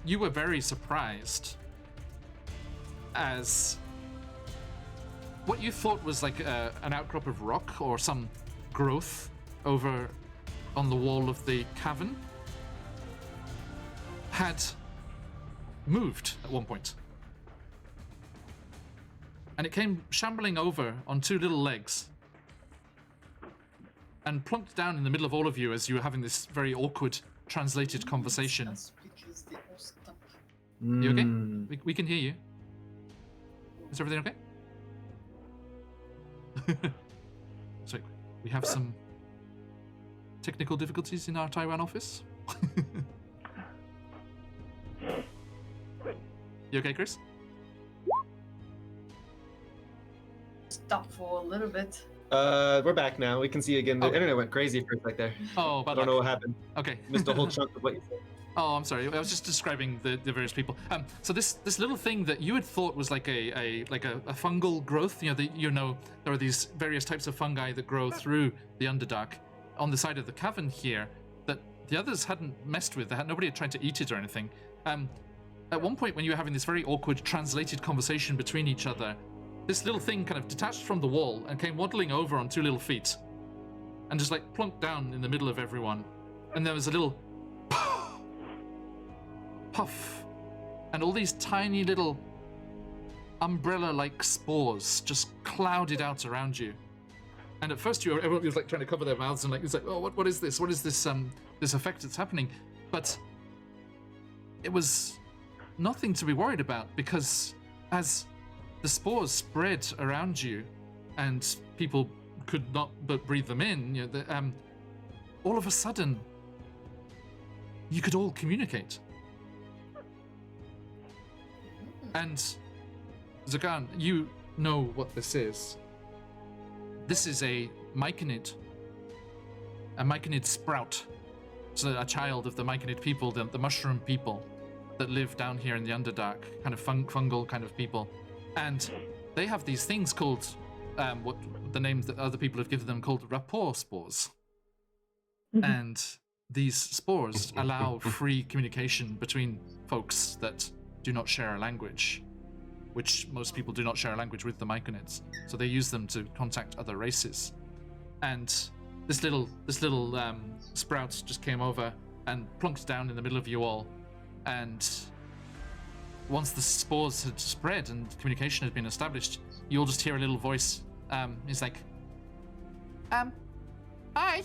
you were very surprised as what you thought was like an outcrop of rock or some growth over on the wall of the cavern had moved at one point. And it came shambling over on two little legs and plunked down in the middle of all of you as you were having this very awkward translated conversation. That's because they all stuck. You okay? We can hear you. Is everything okay? Sorry, we have some technical difficulties in our Taiwan office. You okay, Chris? Stop for a little bit. We're back now. We can see you again. The Okay. internet went crazy for a sec there. Oh, I bad don't know luck. what happened. Okay. Missed a whole chunk of what you said. Oh, I'm sorry. I was just describing the various people. So this little thing that you had thought was like a fungal growth. You know, there are these various types of fungi that grow through the Underdark on the side of the cavern here that the others hadn't messed with. Nobody had tried to eat it or anything. At one point, when you were having this very awkward translated conversation between each other, this little thing kind of detached from the wall and came waddling over on two little feet and just like plunked down in the middle of everyone. And there was a little puff, and all these tiny little umbrella-like spores just clouded out around you. And at first, everyone was like trying to cover their mouths and like it's like, oh, what is this? What is this this effect that's happening? But it was nothing to be worried about, because as the spores spread around you, and people could not but breathe them in, you know, all of a sudden, you could all communicate. And Zagan, you know what this is. This is a myconid sprout. So a child of the myconid people, the mushroom people that live down here in the Underdark, kind of fungal kind of people. And they have these things called, what the names that other people have given them, called rapport spores. And these spores allow free communication between folks that do not share a language, which most people do not share a language with the myconids. So they use them to contact other races. And this little sprout just came over and plunked down in the middle of you all. And once the spores had spread and communication had been established, you'll just hear a little voice. It's like, hi.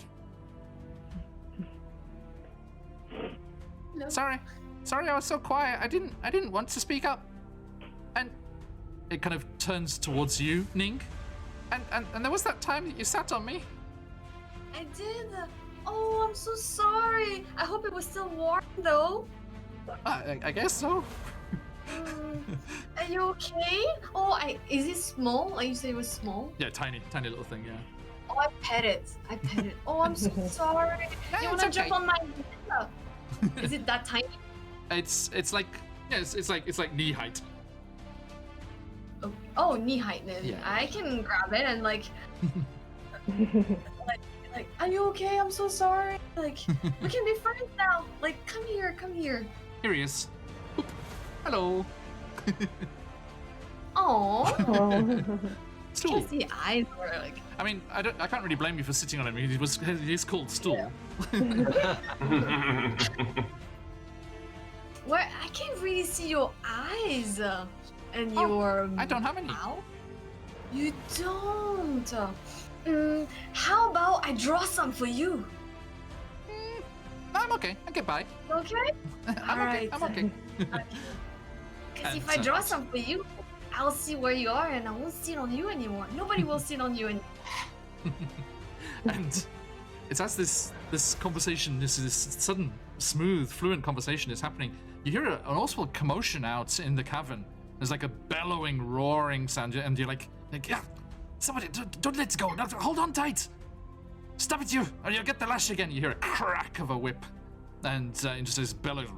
Hello. Sorry, I was so quiet. I didn't want to speak up. And it kind of turns towards you, Ning. And there was that time that you sat on me. I did. Oh, I'm so sorry. I hope it was still warm though. I guess so. Are you okay? Oh, is it small? You said it was small? Yeah, tiny little thing, yeah. Oh, I pet it. Oh, I'm so sorry. Yeah, You it's wanna okay. jump on my head? Is it that tiny? It's like, yeah, it's like knee height. Oh, knee height. Then Yeah. I can grab it and like, are you okay? I'm so sorry. Like, we can be friends now. Like, come here. Here he is. Oop. Hello. Oh, Stool. just the eyes were like. I mean, I can't really blame you for sitting on him. He is called Stool. Where I can't really see your eyes and your I don't have any. mouth. You don't. How about I draw some for you? No, I'm okay. I get by. Okay. I'm okay. Because if And, I draw some for you, I'll see where you are and I won't sit on you anymore. Nobody will sit on you anymore. And it's as this conversation, this sudden, smooth, fluent conversation is happening. You hear an awful commotion out in the cavern. There's like a bellowing, roaring sound, and you're like yeah, somebody, don't let go. Hold on tight. Stop it, you, or you'll get the lash again. You hear a crack of a whip, and just this bellows,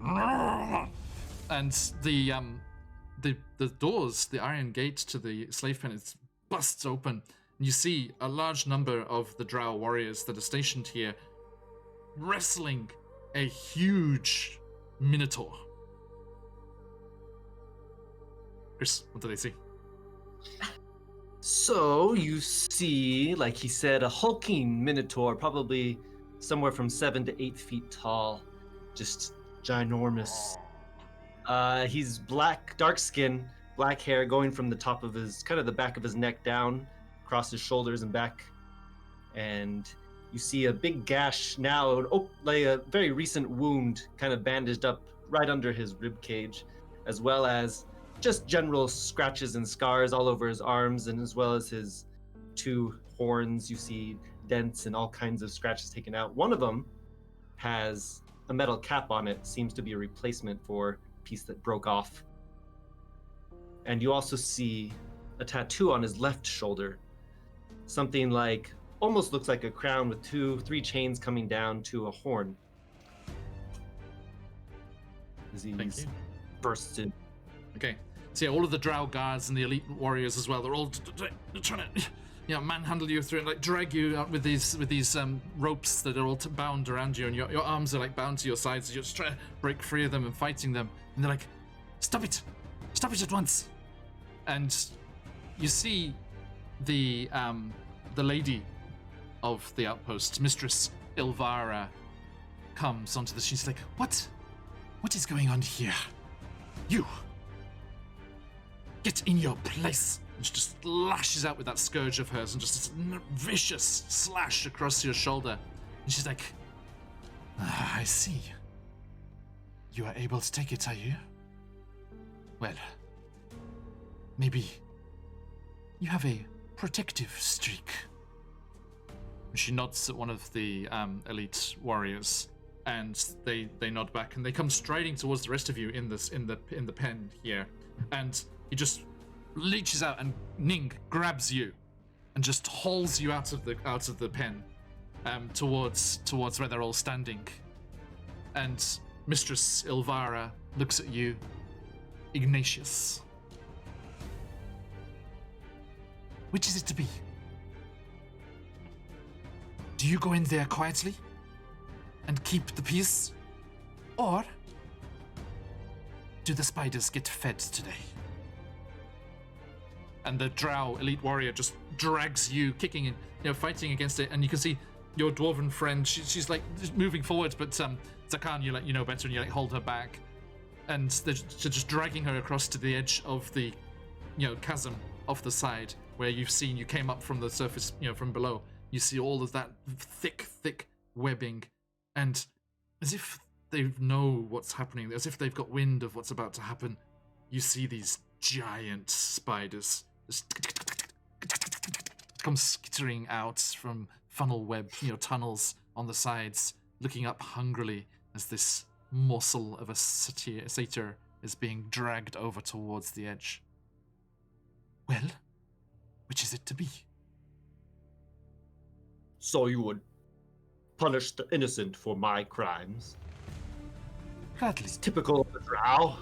and the doors, the iron gate to the slave pen is busts open. And you see a large number of the drow warriors that are stationed here wrestling a huge minotaur. Chris, what do they see? So you see, like he said, a hulking minotaur, probably somewhere from 7 to 8 feet tall, just ginormous. He's black, dark skin, black hair going from the top of his, kind of the back of his neck down, across his shoulders and back. And you see a big gash now, like a very recent wound, kind of bandaged up right under his rib cage, as well as just general scratches and scars all over his arms, and as well as his 2 horns. You see dents and all kinds of scratches taken out. One of them has a metal cap on it, seems to be a replacement for a piece that broke off. And you also see a tattoo on his left shoulder, something like, almost looks like a crown with 3 chains coming down to a horn. As he Thank you. bursts in. Okay. So yeah, all of the drow guards and the elite warriors as well, they're all trying to manhandle you through and like drag you out with these ropes that are all bound around you, and your arms are like bound to your sides. So you're just trying to break free of them and fighting them. And they're like, stop it at once. And you see the lady of the outpost, Mistress Ilvara, comes onto the. She's like, what is going on here? You get in your place. And she just lashes out with that scourge of hers and just this vicious slash across your shoulder. And she's like, I see. You are able to take it, are you? Well, maybe you have a protective streak. And she nods at one of the elite warriors, and they nod back, and they come striding towards the rest of you in the pen here, and he just leeches out, and Ning grabs you, and just hauls you out of the pen, towards where they're all standing, and Mistress Ilvara looks at you, Ignatius. Which is it to be? Do you go in there quietly and keep the peace? Or do the spiders get fed today? And the drow elite warrior just drags you, kicking and fighting against it, and you can see your dwarven friend, she's like moving forward, but Zakan, you know better, and you like hold her back, and they're just dragging her across to the edge of the chasm off the side where you came up from the surface, from below. You see all of that thick webbing, and as if they know what's happening, as if they've got wind of what's about to happen, you see these giant spiders just come skittering out from funnel web, tunnels on the sides, looking up hungrily as this morsel of a satyr is being dragged over towards the edge. Well, which is it to be? So you would punish the innocent for my crimes? Gladly. It's typical of the drow.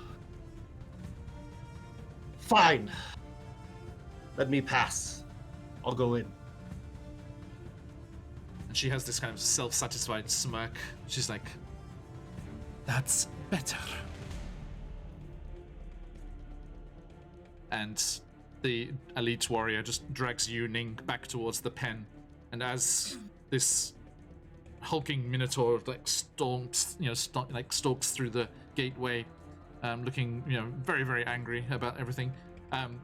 Fine. Let me pass. I'll go in. And she has this kind of self-satisfied smirk. She's like, that's better. And the elite warrior just drags you, Ning, back towards the pen. And as this hulking minotaur stalks through the gateway, looking very, very angry about everything,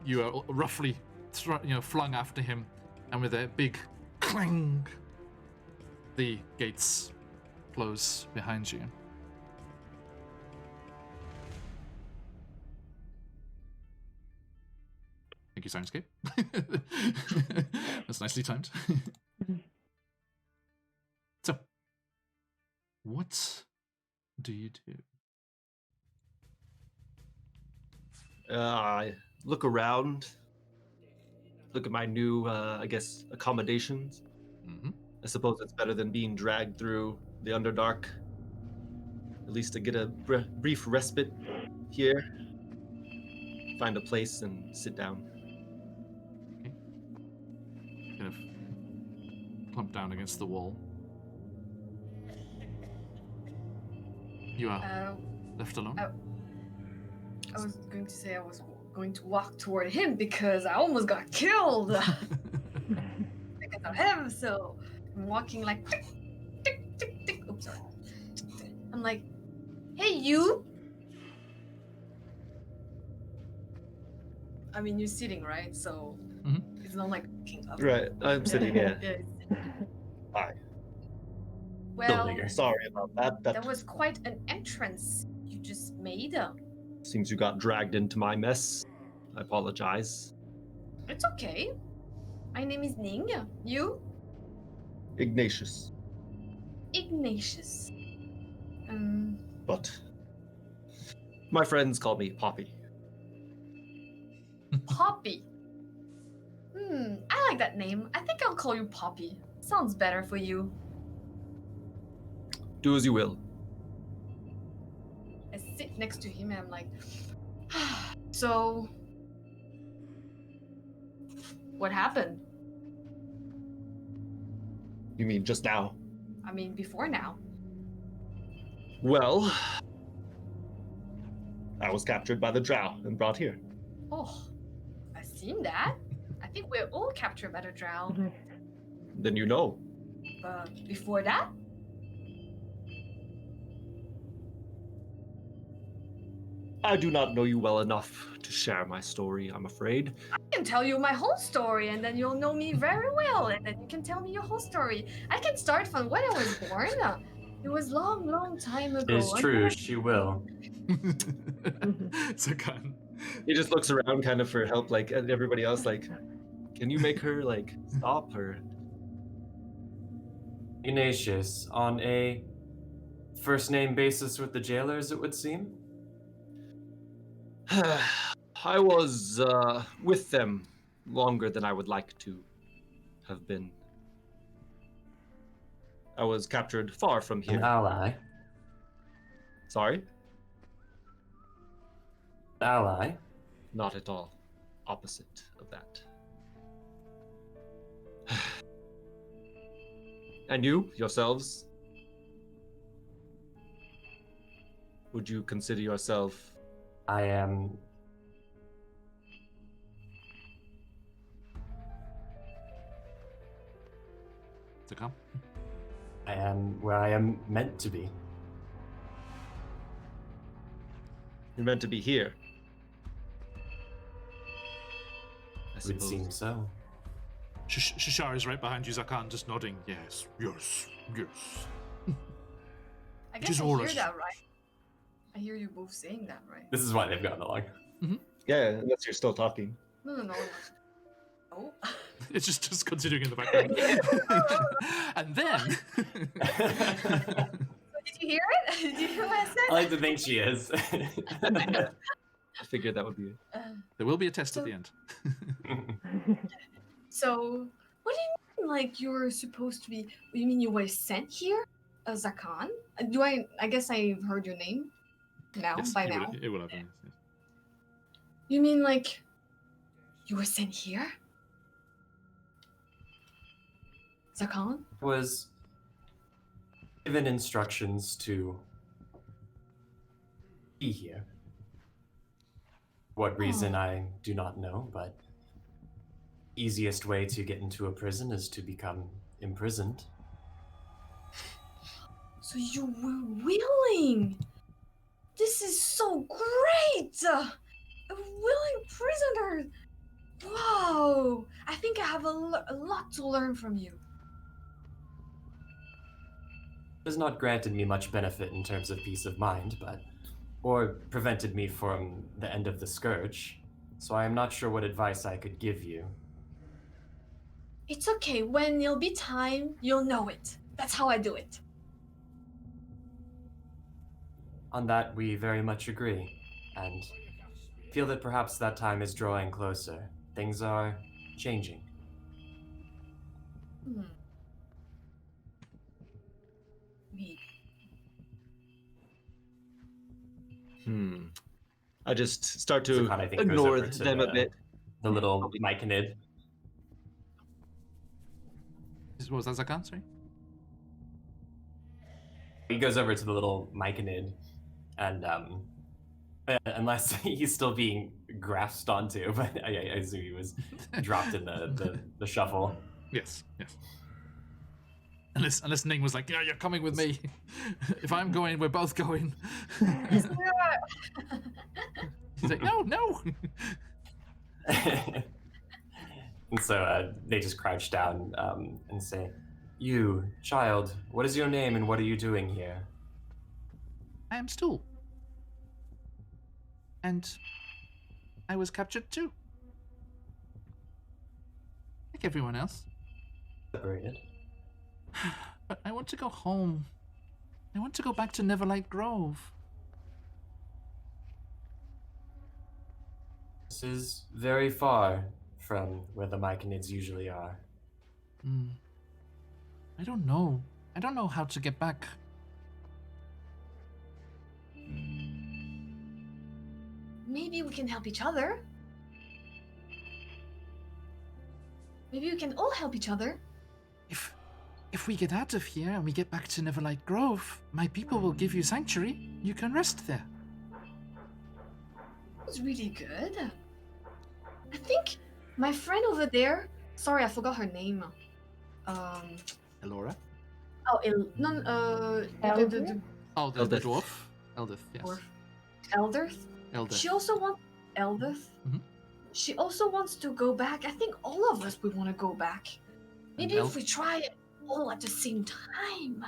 you are roughly flung after him, and with a big clang, the gates close behind you. Thank you, Syrinscape. That's nicely timed. So, what do you do? I look around, look at my new, accommodations. Mm-hmm. I suppose it's better than being dragged through the Underdark. At least to get a brief respite here. Find a place and sit down. Okay. plump down against the wall. You are left alone. I was going to say I was going to walk toward him because I almost got killed because of him. So I'm walking like tick, tick, tick, tick. Oops, sorry. I'm like, hey, you. I mean, you're sitting, right? So it's not like looking up. Right, I'm sitting here. Yeah. Hi. Well, bigger. Sorry about that. that was quite an entrance you just made. Seems you got dragged into my mess. I apologize. It's okay. My name is Ning. You? Ignatius. Ignatius. But my friends call me Poppy. Poppy. I like that name. I think I'll call you Poppy. Sounds better for you. Do as you will. I sit next to him and I'm like, so, what happened? You mean just now? I mean, before now. Well, I was captured by the drow and brought here. Oh, I've seen that. I think we're all captured by the drow. Then you know. But before that? I do not know you well enough to share my story, I'm afraid. I can tell you my whole story and then you'll know me very well and then you can tell me your whole story. I can start from when I was born. It was long time ago. It is true, she will. Zakan. He just looks around kind of for help, like, and everybody else, like, can you make her, like, stop her? Ignatius, on a first name basis with the jailers, it would seem? I was with them longer than I would like to have been. I was captured far from An here. ally. Sorry? Ally? Not at all. Opposite of that. And you, yourselves? Would you consider yourself... I am... Zakan. I am where I am meant to be. You're meant to be here. I It would suppose. seem so. Shishar is right behind you, Zakan, just nodding. Yes. Yes, yes. I It guess is I all hear us. that right. I hear you both saying that right. This is why they've gotten along. Yeah, unless you're still talking. No. Oh. It's just continuing in the background. And then... Did you hear it? Did you hear what I said? I like to think she is. I figured that would be it. there will be a test at the end. So, what do you mean, like, you were supposed to be... You mean you were sent here? Zakan? I guess I've heard your name now, Yes, by it now. would have been. Yes. You mean, like, you were sent here? Zakan? Was given instructions to be here. What reason I do not know, but easiest way to get into a prison is to become imprisoned. So you were willing! This is so great! A willing prisoner! Wow! I think I have a lot to learn from you. It has not granted me much benefit in terms of peace of mind, or prevented me from the end of the scourge, so I am not sure what advice I could give you. It's okay. When it'll be time, you'll know it. That's how I do it. On that, we very much agree, and feel that perhaps that time is drawing closer. Things are changing. Me. I just start to Zakan, I think, goes ignore over to them a bit. The little myconid. What was that, Zakan? Sorry? He goes over to the little myconid, and unless he's still being grasped onto, but I assume he was dropped in the shuffle. Yes. Unless Ning was like, yeah, you're coming with me. If I'm going, we're both going. He's like, no. And so they just crouch down and say, "You, child, what is your name and what are you doing here?" I am Stool. And I was captured too. Like everyone else. Separated. But I want to go home. I want to go back to Neverlight Grove. This is very far from where the myconids usually are. I don't know. I don't know how to get back. Maybe we can help each other. Maybe we can all help each other. If we get out of here and we get back to Neverlight Grove, my people will give you sanctuary. You can rest there. That was really good. I think my friend over there. Sorry, I forgot her name. Elora? Oh, Elder? Oh, the Eldith. dwarf? Eldith, yes. Eldith. Eldith. She also wants Eldith. Mhm. She also wants to go back. I think all of us would want to go back. Maybe And if we try it all at the same time.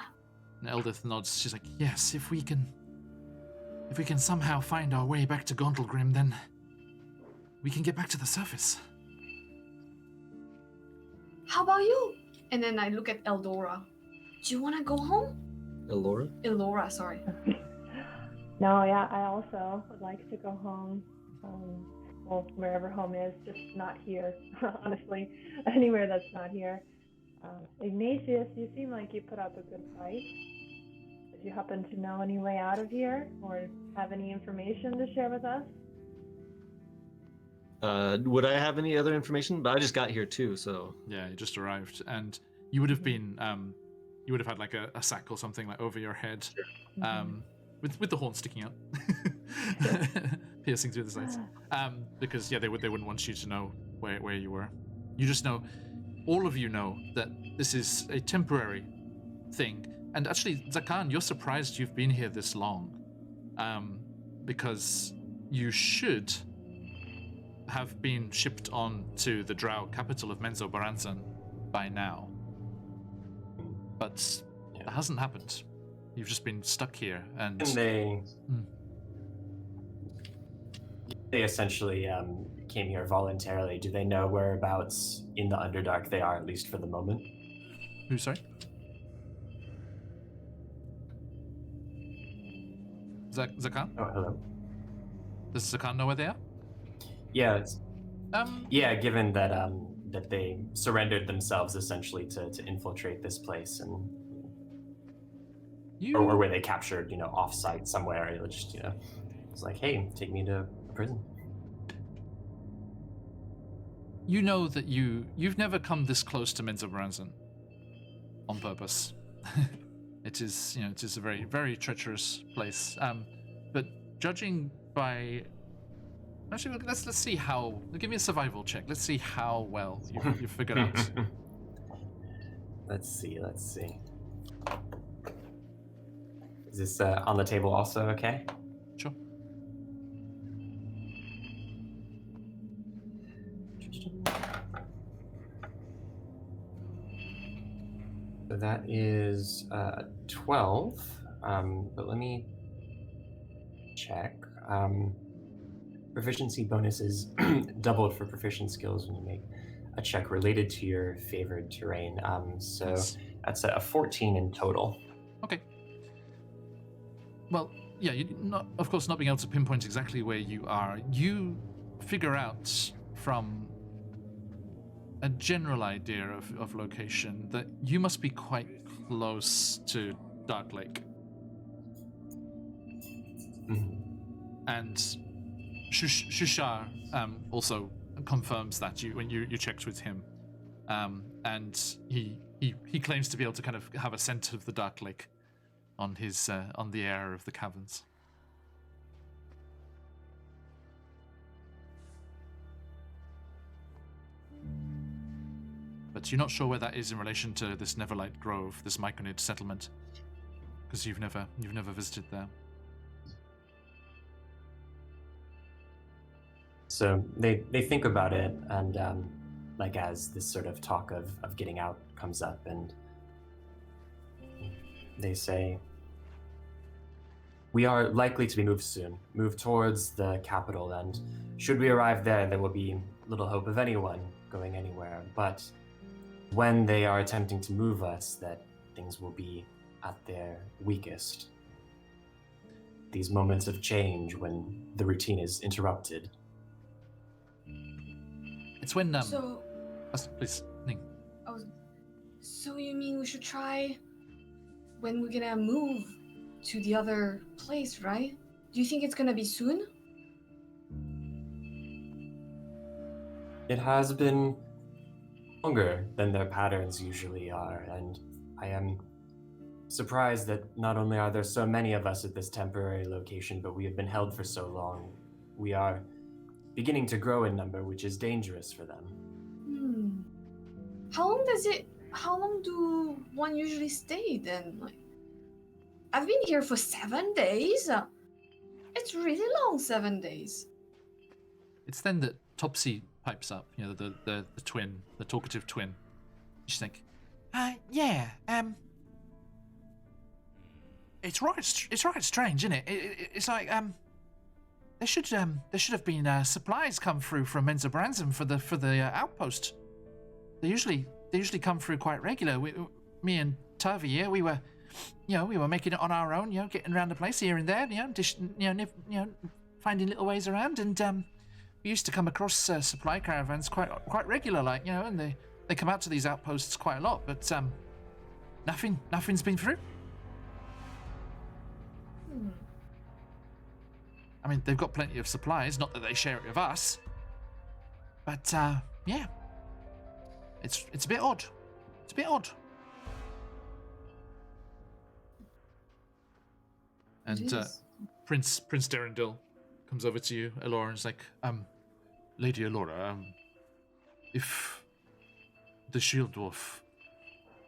And Eldith nods. She's like, yes, if we can somehow find our way back to Gondelgrim, then we can get back to the surface. How about you? And then I look at Eldora. Do you want to go home? Elora? Elora, sorry. No, yeah, I also would like to go home. Well, wherever home is, just not here. Honestly, anywhere that's not here. Ignatius, you seem like you put up a good fight. Did you happen to know any way out of here, or have any information to share with us? Would I have any other information? But I just got here too, so. Yeah, you just arrived, and you would have been, you would have had like a sack or something like over your head, with the horn sticking out, piercing through the sides. Because yeah, they wouldn't want you to know where you were. You just know, all of you know that this is a temporary thing. And actually, Zakan, you're surprised you've been here this long, because you should have been shipped on to the Drow capital of Menzoberranzan by now. But it hasn't happened. You've just been stuck here, and they essentially came here voluntarily. Do they know whereabouts in the Underdark they are, at least for the moment? Who, sorry? Zakan? Oh, hello. Does Zakan know where they are? Yeah, yeah. Given that that they surrendered themselves essentially to infiltrate this place, and or where they captured, off-site somewhere. It was just, it's like, hey, take me to prison. You know that you've never come this close to Menzoberranzan on purpose. It is a very, very treacherous place. But judging by, actually, let's see how. Give me a survival check. Let's see how well you figured out. Let's see. Is this on the table also? Okay. Sure. So that is 12. But let me check. Proficiency bonuses doubled for proficient skills when you make a check related to your favored terrain. So Nice. that's a 14 in total. Okay. Well, yeah, of course, not being able to pinpoint exactly where you are, you figure out from a general idea of location that you must be quite close to Dark Lake. Mhm. And Shushar also confirms that when you checked with him, and he he claims to be able to kind of have a scent of the dark lake on his on the air of the caverns. But you're not sure where that is in relation to this Neverlight Grove, this Myconid settlement, because you've never visited there. So they think about it, and like as this sort of talk of getting out comes up, and they say, we are likely to be moved soon, moved towards the capital, and should we arrive there, there will be little hope of anyone going anywhere. But when they are attempting to move us, that things will be at their weakest. These moments of change when the routine is interrupted. It's when So, please, Ning. so you mean we should try when we're gonna move to the other place, right? Do you think it's gonna be soon? It has been longer than their patterns usually are, and I am surprised that not only are there so many of us at this temporary location, but we have been held for so long. We are beginning to grow in number, which is dangerous for them. How long do one usually stay then? Like, I've been here for 7 days. It's really long, 7 days. It's then that Topsy pipes up, you know, the twin, the talkative twin. You just think, Yeah, it's right strange, isn't it? It's like, there should have been supplies come through from Menza Branson for the outpost. They usually come through quite regular. Me and Turvy here, we were making it on our own, getting around the place here and there, finding little ways around, and we used to come across supply caravans quite regular, like, and they come out to these outposts quite a lot, but nothing's been through. I mean, they've got plenty of supplies, not that they share it with us. But, yeah. It's a bit odd. It's a bit odd. and Prince Derendil comes over to you, Elora, and is like, Lady Elora, if the shield dwarf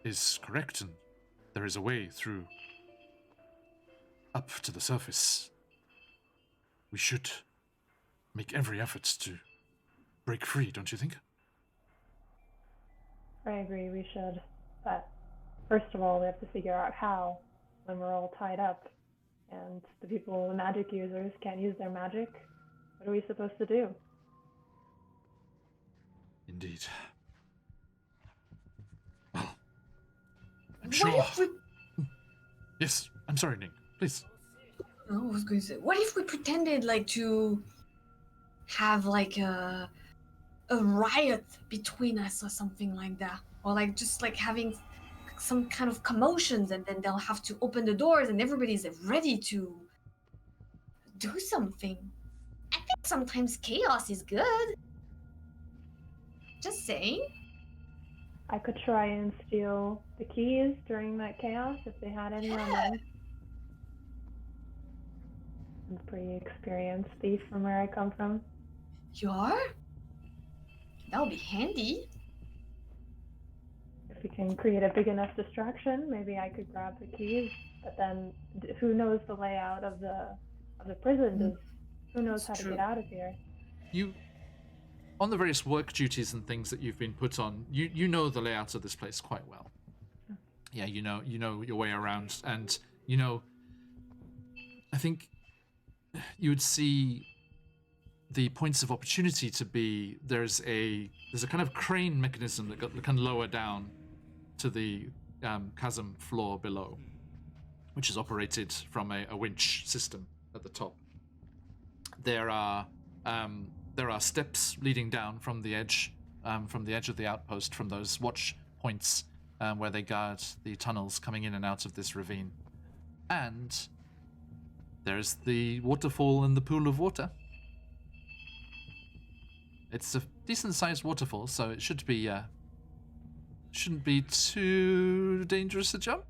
is correct and there is a way through up to the surface, we should make every effort to break free, don't you think? I agree, we should. But first of all, we have to figure out how when we're all tied up and the people, the magic users, can't use their magic. What are we supposed to do? Indeed. Well, I'm What sure. if we... Yes, I'm sorry, Nick. Please. I was going to say, what if we pretended like to have like a riot between us or something like that, or like just like having some kind of commotions, and then they'll have to open the doors and everybody's ready to do something. I think sometimes chaos is good. Just saying. I could try and steal the keys during that chaos if they had any on them. I'm a pretty experienced thief from where I come from. You are? That would be handy. If we can create a big enough distraction, maybe I could grab the keys. But then, who knows the layout of the prison? Who knows how to get out of here? you, on the various work duties and things that you've been put on, you know the layout of this place quite well. Yeah, you know your way around, and I think you would see the points of opportunity to be there's a kind of crane mechanism that got kind of lower down to the chasm floor below, which is operated from a winch system at the top. There are steps leading down from the edge of the outpost, from those watch points where they guard the tunnels coming in and out of this ravine, and there's the waterfall and the pool of water. It's a decent-sized waterfall, so it should be Shouldn't be too dangerous a jump.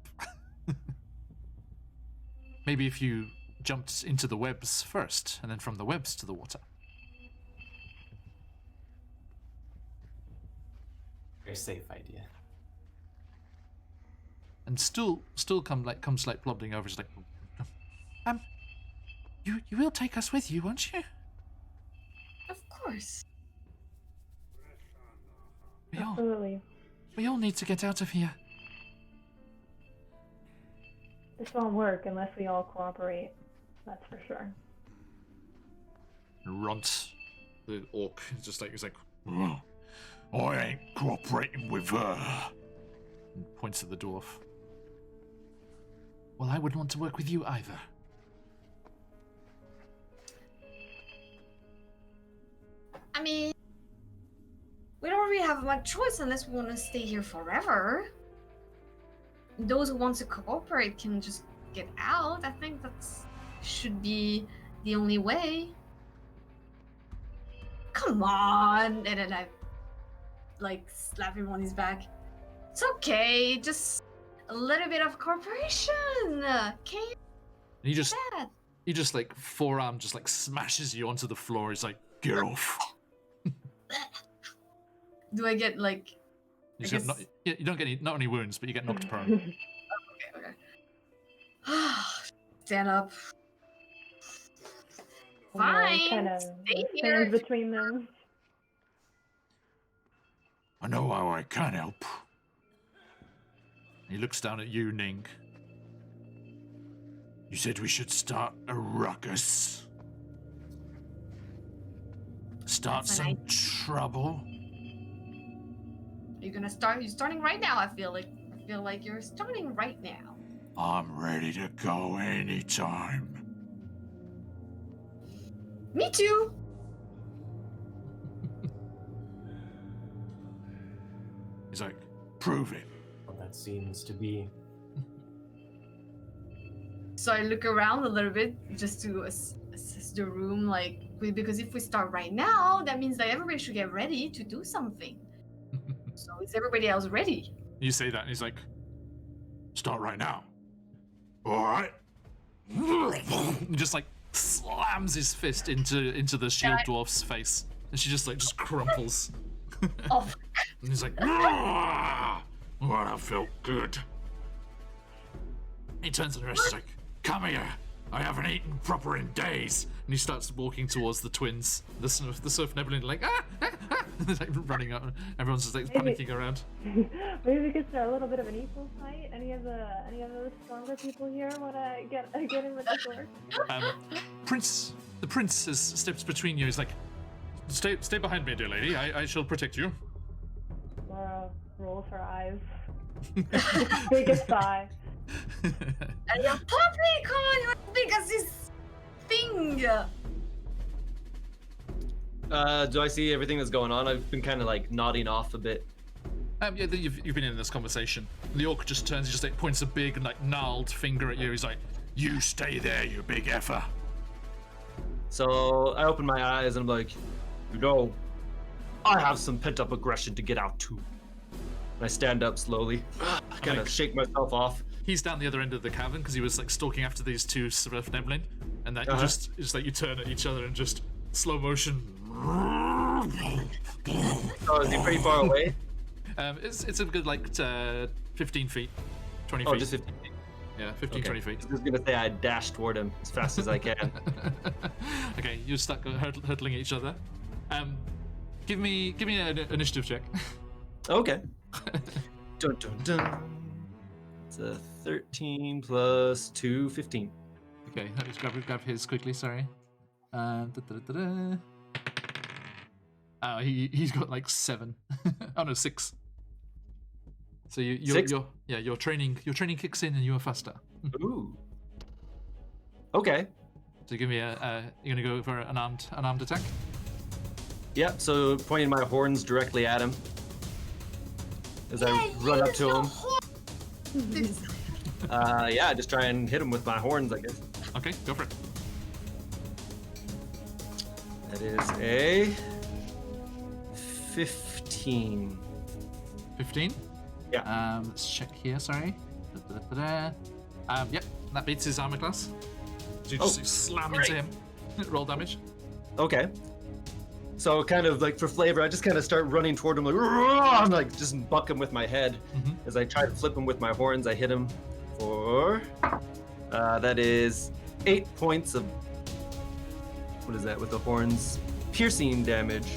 Maybe if you jumped into the webs first, and then from the webs to the water. Very safe idea. And still comes like plodding over. She's like, you will take us with you, won't you? Of course. Absolutely. We all need to get out of here. This won't work unless we all cooperate. That's for sure. Runt, the orc, he's like, Well, I ain't cooperating with her. and points at the dwarf. Well, I wouldn't want to work with you either. I mean, we don't really have much choice unless we want to stay here forever. Those who want to cooperate can just get out. I think that should be the only way. Come on! And then I, slap him on his back. It's okay, just a little bit of cooperation. Okay, And that. he just like forearm just like smashes you onto the floor. He's like, Get off. Do I get like? you, I get guess- you don't get not any wounds, but you get knocked prone. Okay. Stand up. Fine. Kind of Stay here. stands between them. I know how I can help. He looks down at you, Ning. You said we should start a ruckus. Start That's an some trouble. You're gonna start. You're starting right now. I feel like you're starting right now. I'm ready to go anytime. Me too. He's like, prove it. Well, that seems to be. So I look around a little bit just to assess the room, because if we start right now, that means that everybody should get ready to do something. So is everybody else ready? You say that, and he's like, Start right now. All right. he just like slams his fist into the shield dwarf's face, and she just crumples. Oh, And he's like, Ah! Well, that felt good. he turns to the rest. He's like, Come here. I haven't eaten proper in days. and he starts walking towards the twins. The surf Nebulin like they're like running up. Everyone's just like panicking around. Maybe we could start a little bit of an equal fight. Any of the stronger people here want to get in with the sword? The prince has stepped between you. He's like, stay behind me, dear lady. I shall protect you. Laura rolls her eyes. Biggest sigh. and your puppy, come on, you're as big as this thing. Do I see everything that's going on? I've been kind of nodding off a bit. Yeah, you've been in this conversation. The orc just turns, he just points a big gnarled finger at you. He's like, You stay there, you big effer. So I open my eyes and I'm like, I have some pent-up aggression to get out too. And I stand up slowly, kind of shake myself off. he's down the other end of the cavern because he was stalking after these two surf Nebulin, and that you just you turn at each other and just slow motion. So is he pretty far away? It's a good 15 feet, 20 feet. Oh, just 15 feet. Yeah, 15, 20 feet. I was just gonna say I dash toward him as fast as I can. Okay, you start hurtling at each other. Give me an initiative check. Okay. Dun, dun, dun. It's a 13 plus 2, 15. Okay, let me just grab his quickly. Sorry. Oh, he's got 7. Oh no, 6. So your training kicks in and you are faster. Ooh. Okay. So give me you're gonna go for an armed attack. Yeah. So pointing my horns directly at him as I run up to him. Yeah, just try and hit him with my horns, I guess. Okay, go for it. That is a 15. 15. Yeah. Let's check here. Sorry. Yep, that beats his armor class. So you just slam into him. Roll damage. Okay. So kind of like for flavor, I just kind of start running toward him like, I'm like just buck him with my head. As I try to flip him with my horns, I hit him for that is 8 points of what is that with the horns? Piercing damage.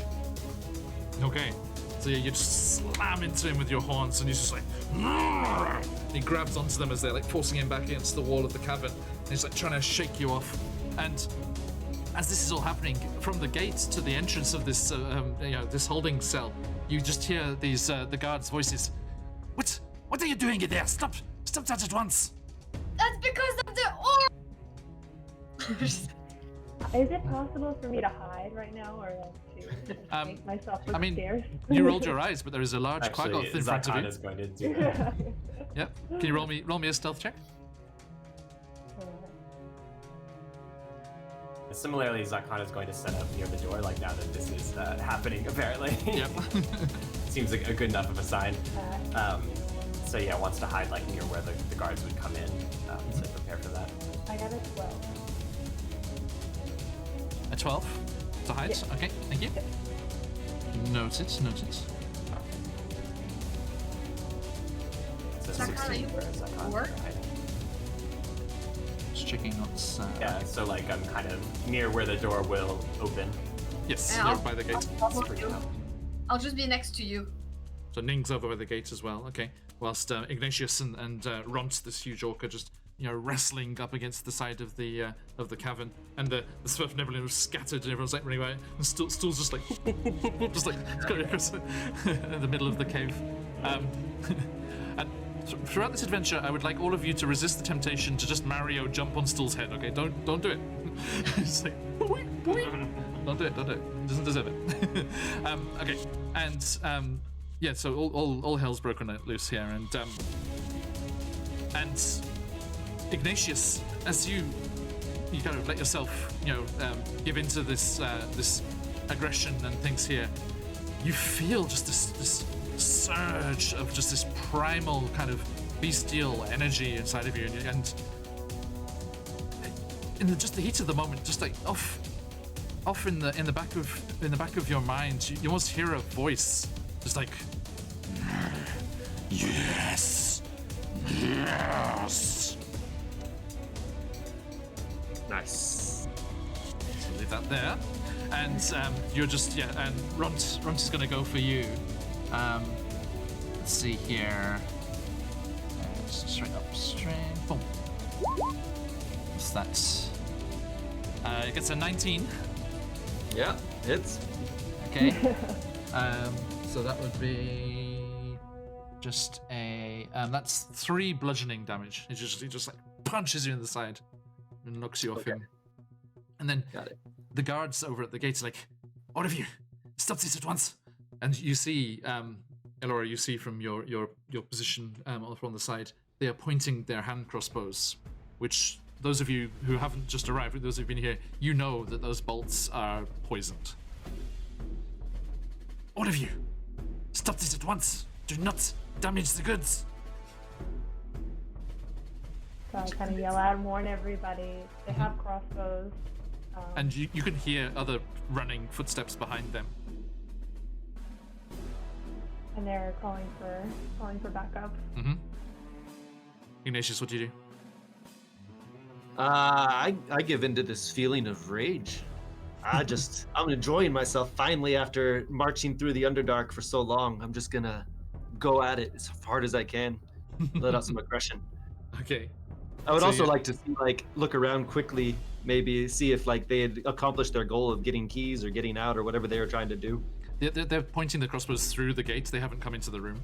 Okay. So you just slam into him with your horns, and he's just like, and he grabs onto them as they're like forcing him back against the wall of the cavern. And he's like trying to shake you off. And as this is all happening, from the gate to the entrance of this, this holding cell, you just hear these the guards' voices. What are you doing in there? Stop that at once! That's because of the orb. Is it possible for me to hide right now, or like to make myself look scarce? You rolled your eyes, but there is a large quaggoth in front of you. Is going to do that. Yep. Can you roll me a stealth check? Similarly, Zakhan is going to set up near the door, like now that this is happening, apparently. Yep. Seems like a good enough of a sign. So yeah, wants to hide like near where the guards would come in, so prepare for that. I got a 12. A 12 to hide? Yeah. Okay, thank you. Noted. So Zakhan, 16 are you for Zakhan work? for hiding. Just checking what's... Yeah, so like I'm kind of near where the door will open. Yes, Yeah, you're by the gate. I'll just be next to you. So Ning's over by the gate as well, okay. Whilst Ignatius and Ront, this huge orca, just wrestling up against the side of the cavern, and the Swift Neverland was scattered, and everyone's like running away, and Stool's just like just like going across in the middle of the cave. And throughout this adventure, I would like all of you to resist the temptation to just Mario jump on Stool's head. Okay, don't do it. It's like don't do it. He doesn't deserve it. Okay, and yeah, so all hell's broken loose here, and Ignatius, as you kind of let yourself, give into this aggression and things here, you feel just this surge of just this primal kind of bestial energy inside of you, and in just the heat of the moment, just like off in the back of your mind, you almost hear a voice, just like, yes. Nice. So leave that there, and you're just and Runt is gonna go for you. Let's see here. Straight up, boom. What's that? It gets a 19. Yeah, hits. Okay. So that would be just a that's 3 bludgeoning damage. He just like punches you in the side and knocks you off him. And then the guards over at the gates are like, all of you, stop this at once. And you see, Elora, you see from your position on the side, they are pointing their hand crossbows, which those of you who haven't just arrived, those who've been here, you know that those bolts are poisoned. All of you, stop this at once. Do not damage the goods. So I kind of yell out and warn everybody. They have crossbows. And you can hear other running footsteps behind them. And they're calling for backup. Mm-hmm. Ignatius, what do you do? I give into this feeling of rage. I'm enjoying myself finally after marching through the Underdark for so long. I'm just gonna go at it as hard as I can, let out some aggression. Okay. I would also like to look around quickly, maybe see if they had accomplished their goal of getting keys or getting out or whatever they were trying to do. They're pointing the crossbows through the gate. They haven't come into the room.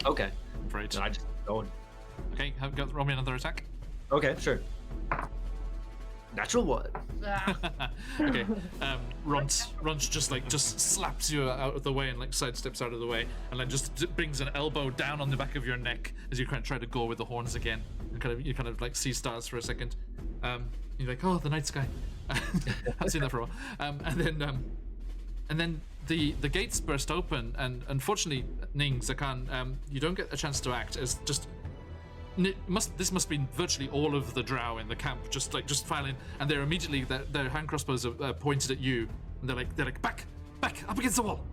Okay. I'm afraid. Then I just keep going. Okay, roll me another attack. Okay, sure. Natural 1. Okay. Runt just slaps you out of the way and sidesteps out of the way, and then just brings an elbow down on the back of your neck as you kind of try to go with the horns again. And you kind of see stars for a second. You're like, oh, the night sky. I've seen that for a while. And then the gates burst open, and unfortunately, Ning, Zakan, you don't get a chance to act as just. This must be virtually all of the drow in the camp, just file in, and they're immediately their hand crossbows are pointed at you, and they're like back up against the wall,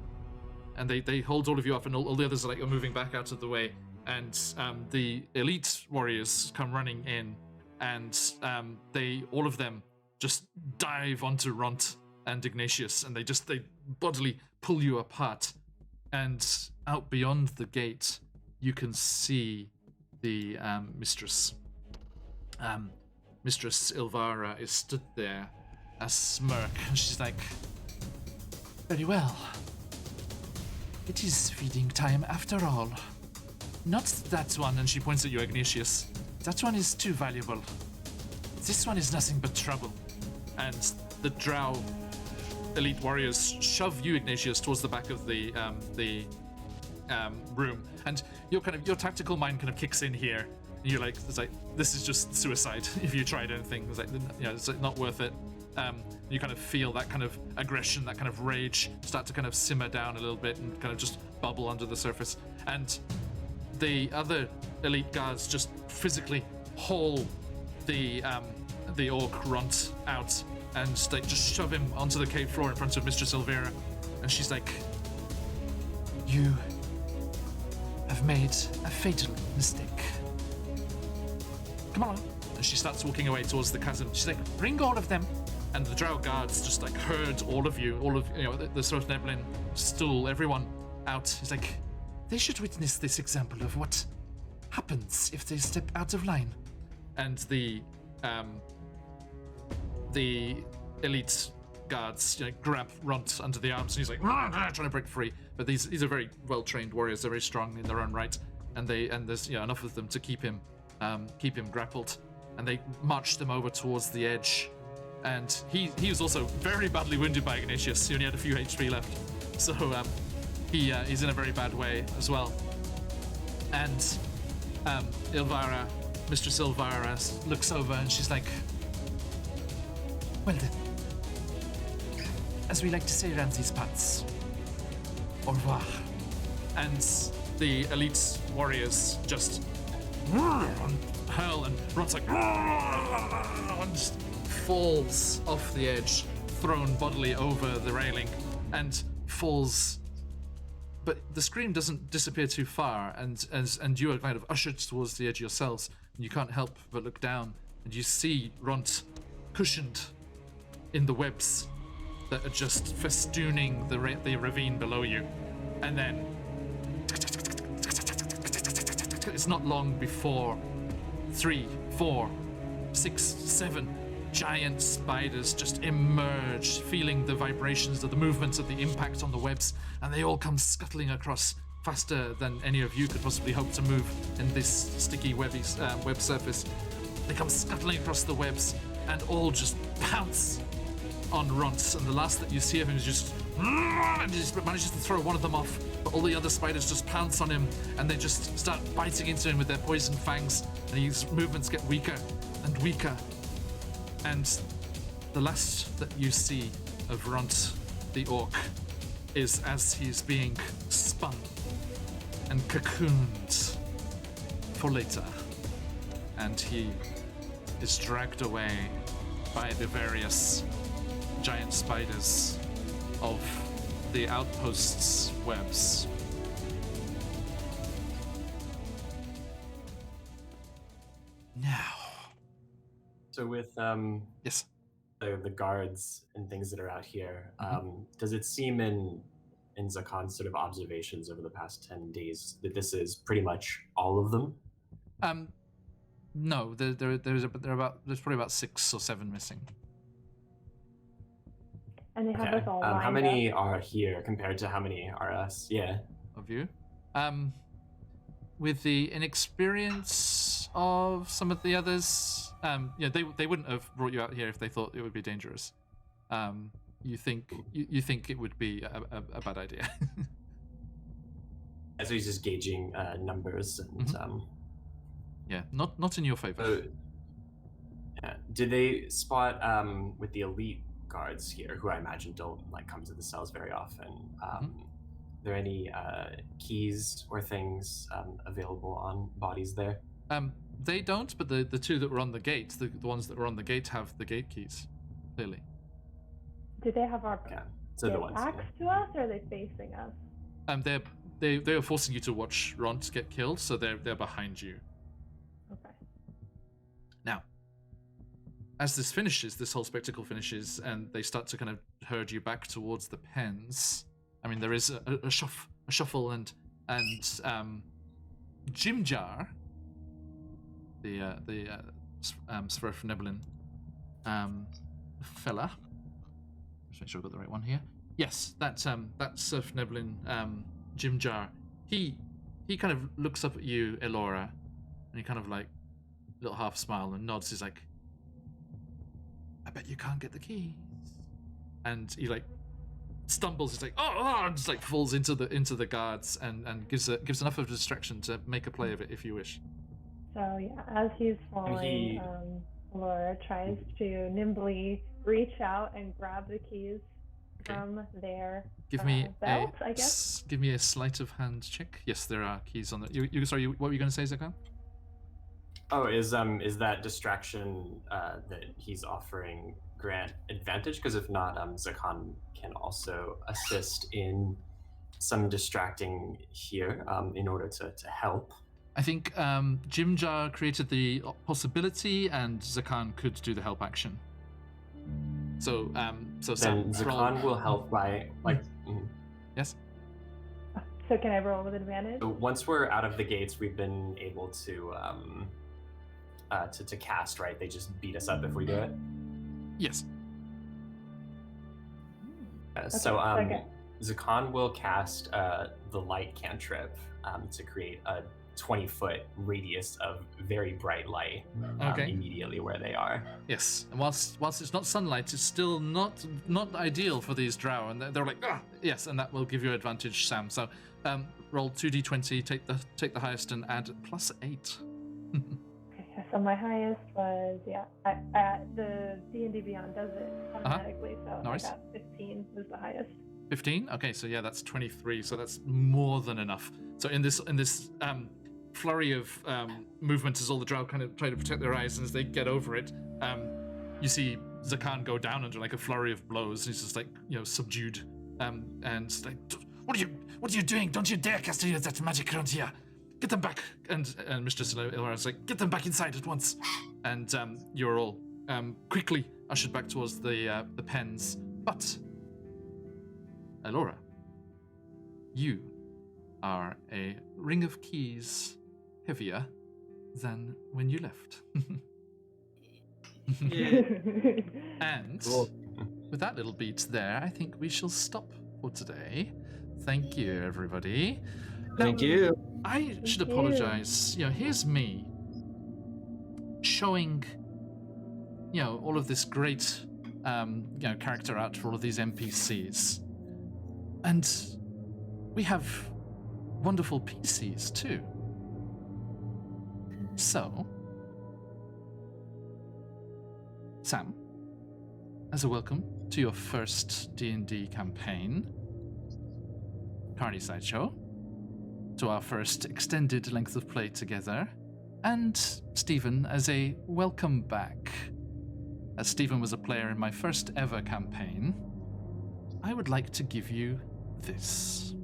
and they hold all of you up, and all the others are moving back out of the way, and the elite warriors come running in, and they all of them just dive onto Ront and Ignatius, and they bodily pull you apart, and out beyond the gate you can see the mistress. Mistress Ilvara is stood there, a smirk, and she's like, "Very well. It is feeding time after all. Not that one," and she points at you, Ignatius. "That one is too valuable. This one is nothing but trouble." And the drow elite warriors shove you, Ignatius, towards the back of the room, and your tactical mind kind of kicks in here, and you're like, this is just suicide if you tried anything. It's not worth it. You kind of feel that kind of aggression, that kind of rage start to kind of simmer down a little bit and kind of just bubble under the surface, and the other elite guards just physically haul the orc Runt out, and they just shove him onto the cave floor in front of Mistress Elvira, and she's like, "You have made a fatal mistake. Come on." And she starts walking away towards the chasm. She's like, "Bring all of them." And the drow guards just herd all of the sort of Neblin, Stool, everyone out. He's like, "They should witness this example of what happens if they step out of line." And the elite guards grab Runt under the arms, and he's like trying to break free. But these are very well trained warriors. They're very strong in their own right, and there's enough of them to keep him grappled. And they march them over towards the edge. And he was also very badly wounded by Ignatius. He only had a few HP left, so he's in a very bad way as well. And Mistress Ilvara looks over, and she's like, "Well then, as we like to say around these parts, au revoir." And the elite warriors just hurl, and Rod's like, and just falls off the edge, thrown bodily over the railing, and falls. But the scream doesn't disappear too far, and you are kind of ushered towards the edge yourselves, and you can't help but look down, and you see Ront cushioned in the webs that are just festooning the ravine below you. And then it's not long before 3, 4, 6, 7 giant spiders just emerge, feeling the vibrations of the movements of the impact on the webs, and they all come scuttling across faster than any of you could possibly hope to move in this sticky web surface. They come scuttling across the webs and all just pounce on Runt, and the last that you see of him is just manages to throw one of them off, but all the other spiders just pounce on him, and they just start biting into him with their poison fangs, and his movements get weaker and weaker. And the last that you see of Runt, the orc, is as he's being spun and cocooned for later. And he is dragged away by the various giant spiders of the outpost's webs. Now. So with Yes. the guards and things that are out here, does it seem in Zakan's sort of observations over the past 10 days that this is pretty much all of them? No, there's probably about 6 or 7 missing. And they have us all how lined many up. are here compared to how many are us? Yeah. Of you. With the inexperience of some of the others, they wouldn't have brought you out here if they thought it would be dangerous. You think it would be a bad idea. So he's just gauging numbers and yeah, not in your favor. Yeah. Did they spot with the elite guards here, who I imagine don't come to the cells very often? there any keys or things available on bodies there? They don't, but the two that were on the gate, the ones that were on the gate have the gate keys, clearly. Do they have our Yeah, so the ones. backs to us, or are they facing us? They are forcing you to watch Ront get killed, so they're behind you. Okay. Now, as this finishes, this whole spectacle finishes, and they start to kind of herd you back towards the pens. I mean, there is a shuffle, and Jimjar, the Sverfneblin fella. Just make sure I got the right one here. Yes, that Sverfneblin Jimjar. He kind of looks up at you, Elora, and he kind of like a little half smile and nods. He's like, "I bet you can't get the keys." And he like stumbles. He's like, "Oh!" and just like falls into the guards and gives enough of a distraction to make a play of it if you wish. So yeah, as he's falling, Laura tries to nimbly reach out and grab the keys from their Give me belt, I guess. Give me a sleight of hand check. Yes, there are keys on the. Sorry, what were you going to say, Zakan? Oh, is that distraction that he's offering Grant advantage? Because if not, Zakan can also assist in some distracting here in order to help. I think Jimjar created the possibility, and Zakan could do the help action. So then Zakan will help by like. Yes. So can I roll with advantage? So once we're out of the gates, we've been able to cast, right? They just beat us up if we do it. Yes. So Zakan will cast the light cantrip to create a 20-foot radius of very bright light immediately where they are. Yes, and whilst it's not sunlight, it's still not ideal for these drow, and they're like, yes, and that will give you advantage, Sam. So roll 2d20, take the highest, and add +8. Okay, so my highest was the D&D Beyond does it automatically, so nice. I got 15 was the highest. 15? Okay, so yeah, that's 23, so that's more than enough. So in this flurry of movement, as all the drow kind of try to protect their eyes, and as they get over it, you see Zakan go down under like a flurry of blows. He's just like, subdued, and like, what are you doing? Don't you dare cast any of that magic around here! Get them back! And Mistress Elora is like, get them back inside at once! And you're all quickly ushered back towards the pens. But Elora, you are a ring of keys heavier than when you left. And with that little beat there, I think we shall stop for today. Thank you, everybody. Thank you. I should apologize. Here's me showing, all of this great, character art for all of these NPCs. And we have wonderful PCs too. So, Sam, as a welcome to your first D&D campaign, Carney Sideshow, to our first extended length of play together, and Stephen as a welcome back. As Stephen was a player in my first ever campaign, I would like to give you this.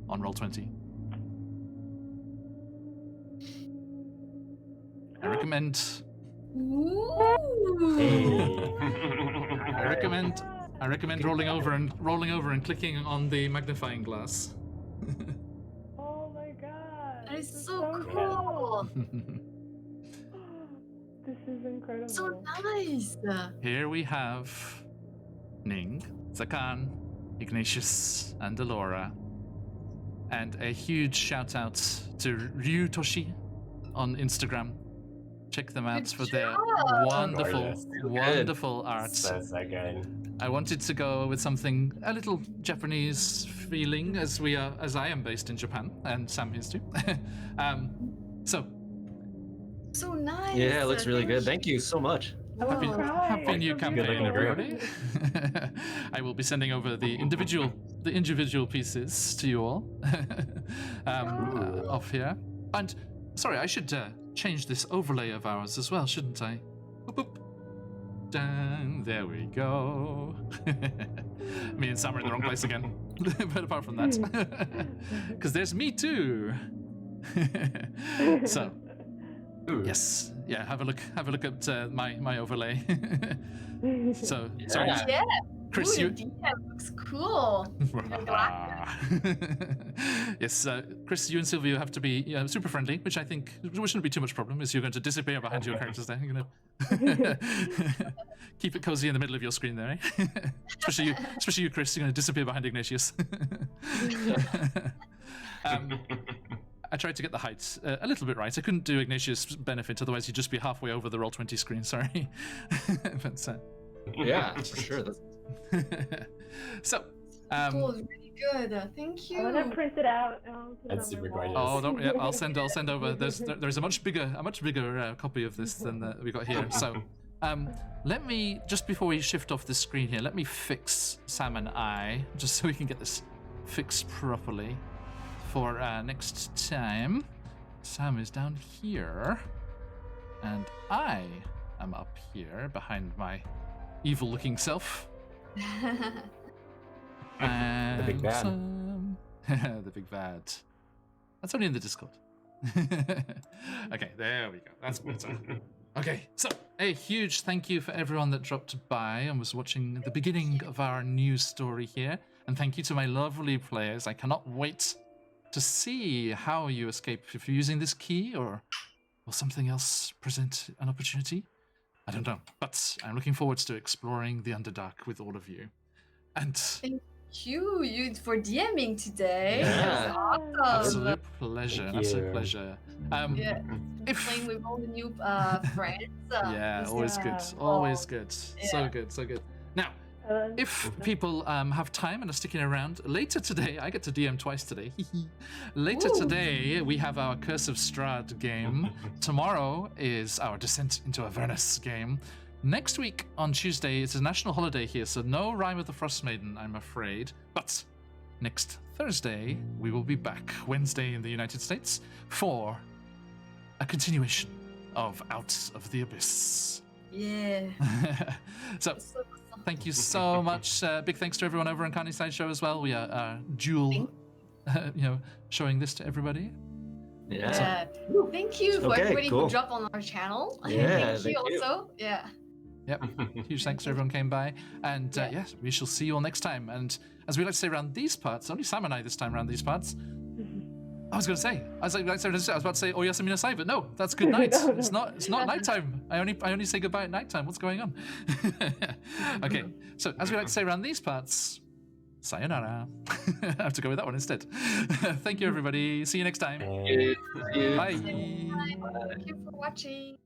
On Roll20. I recommend. Ooh. I recommend rolling over and clicking on the magnifying glass. Oh my god! That is this so cool. This is incredible. So nice. Here we have Ning, Zakan, Ignatius, and Elora. And a huge shout out to Ryu Toshi on Instagram. Check them out for their wonderful art. So good. I wanted to go with something a little Japanese feeling, as I am based in Japan, and Sam is too. So nice. Yeah, it looks really good. Thank you so much. Happy, Oh, right. happy new Good campaign, looking everybody. I will be sending over the individual pieces to you all off here. And sorry, I should change this overlay of ours as well, shouldn't I? Boop, boop. Dang, there we go. Me and Sam are in the wrong place again. But apart from that, because there's me too. So. Yes, yeah. Have a look at my overlay. So sorry, Yeah. Chris, Ooh, you. the DM looks cool. Even Yes, Chris, you and Sylvia have to be super friendly, which I think shouldn't be too much problem. Is you're going to disappear behind your characters there. You're gonna keep it cozy in the middle of your screen there, eh? especially you, Chris. You're going to disappear behind Ignatius. I tried to get the height a little bit right. I couldn't do Ignatius' benefit, otherwise you'd just be halfway over the Roll20 screen, sorry. But, Yeah, for sure. That's so, cool, really good. Thank you. I want to print it out. That's super gorgeous. oh, don't. Yeah, I'll send over. There's a much bigger copy of this than we got here. So, let me just before we shift off the screen here, let me fix Sam and I just so we can get this fixed properly for next time. Sam is down here, and I am up here behind my evil-looking self. And The big bad. the big bad. That's only in the Discord. Okay, there we go. That's better. Okay, so a huge thank you for everyone that dropped by and was watching the beginning of our news story here. And thank you to my lovely players. I cannot wait to see how you escape, if you're using this key or will something else present an opportunity. I don't know, but I'm looking forward to exploring the Underdark with all of you. And Thank you for DMing today. Yeah. That was awesome. absolute pleasure, Thank absolute you. pleasure. Yeah, If playing with all the new friends. yeah, is, always good, always good. So good, so good. Now, if people have time and are sticking around, later today, I get to DM twice today. Later Ooh. today, we have our Curse of Strahd game. Tomorrow is our Descent into Avernus game. Next week on Tuesday, it's a national holiday here, so no Rime of the Frost Maiden, I'm afraid. But next Thursday, we will be back, Wednesday in the United States, for a continuation of Out of the Abyss. Yeah. So, So awesome. thank you so much. Big thanks to everyone over on Carney Sideshow as well. We are dual, showing this to everybody. yeah. Thank you for Okay, everybody cool. who dropped on our channel. Yeah, thank you thank you. also. Yeah. Yep. Huge thanks to everyone who came by. And yes, we shall see you all next time. And as we like to say around these parts, only Sam and I this time around these parts. I was about to say, oh yes, Aminasai, but no, that's good night. No. It's not nighttime. I only say goodbye at nighttime. What's going on? Okay, so as we like to say around these parts, sayonara. I have to go with that one instead. Thank you, everybody. See you next time. See you. Bye. Thank you for watching.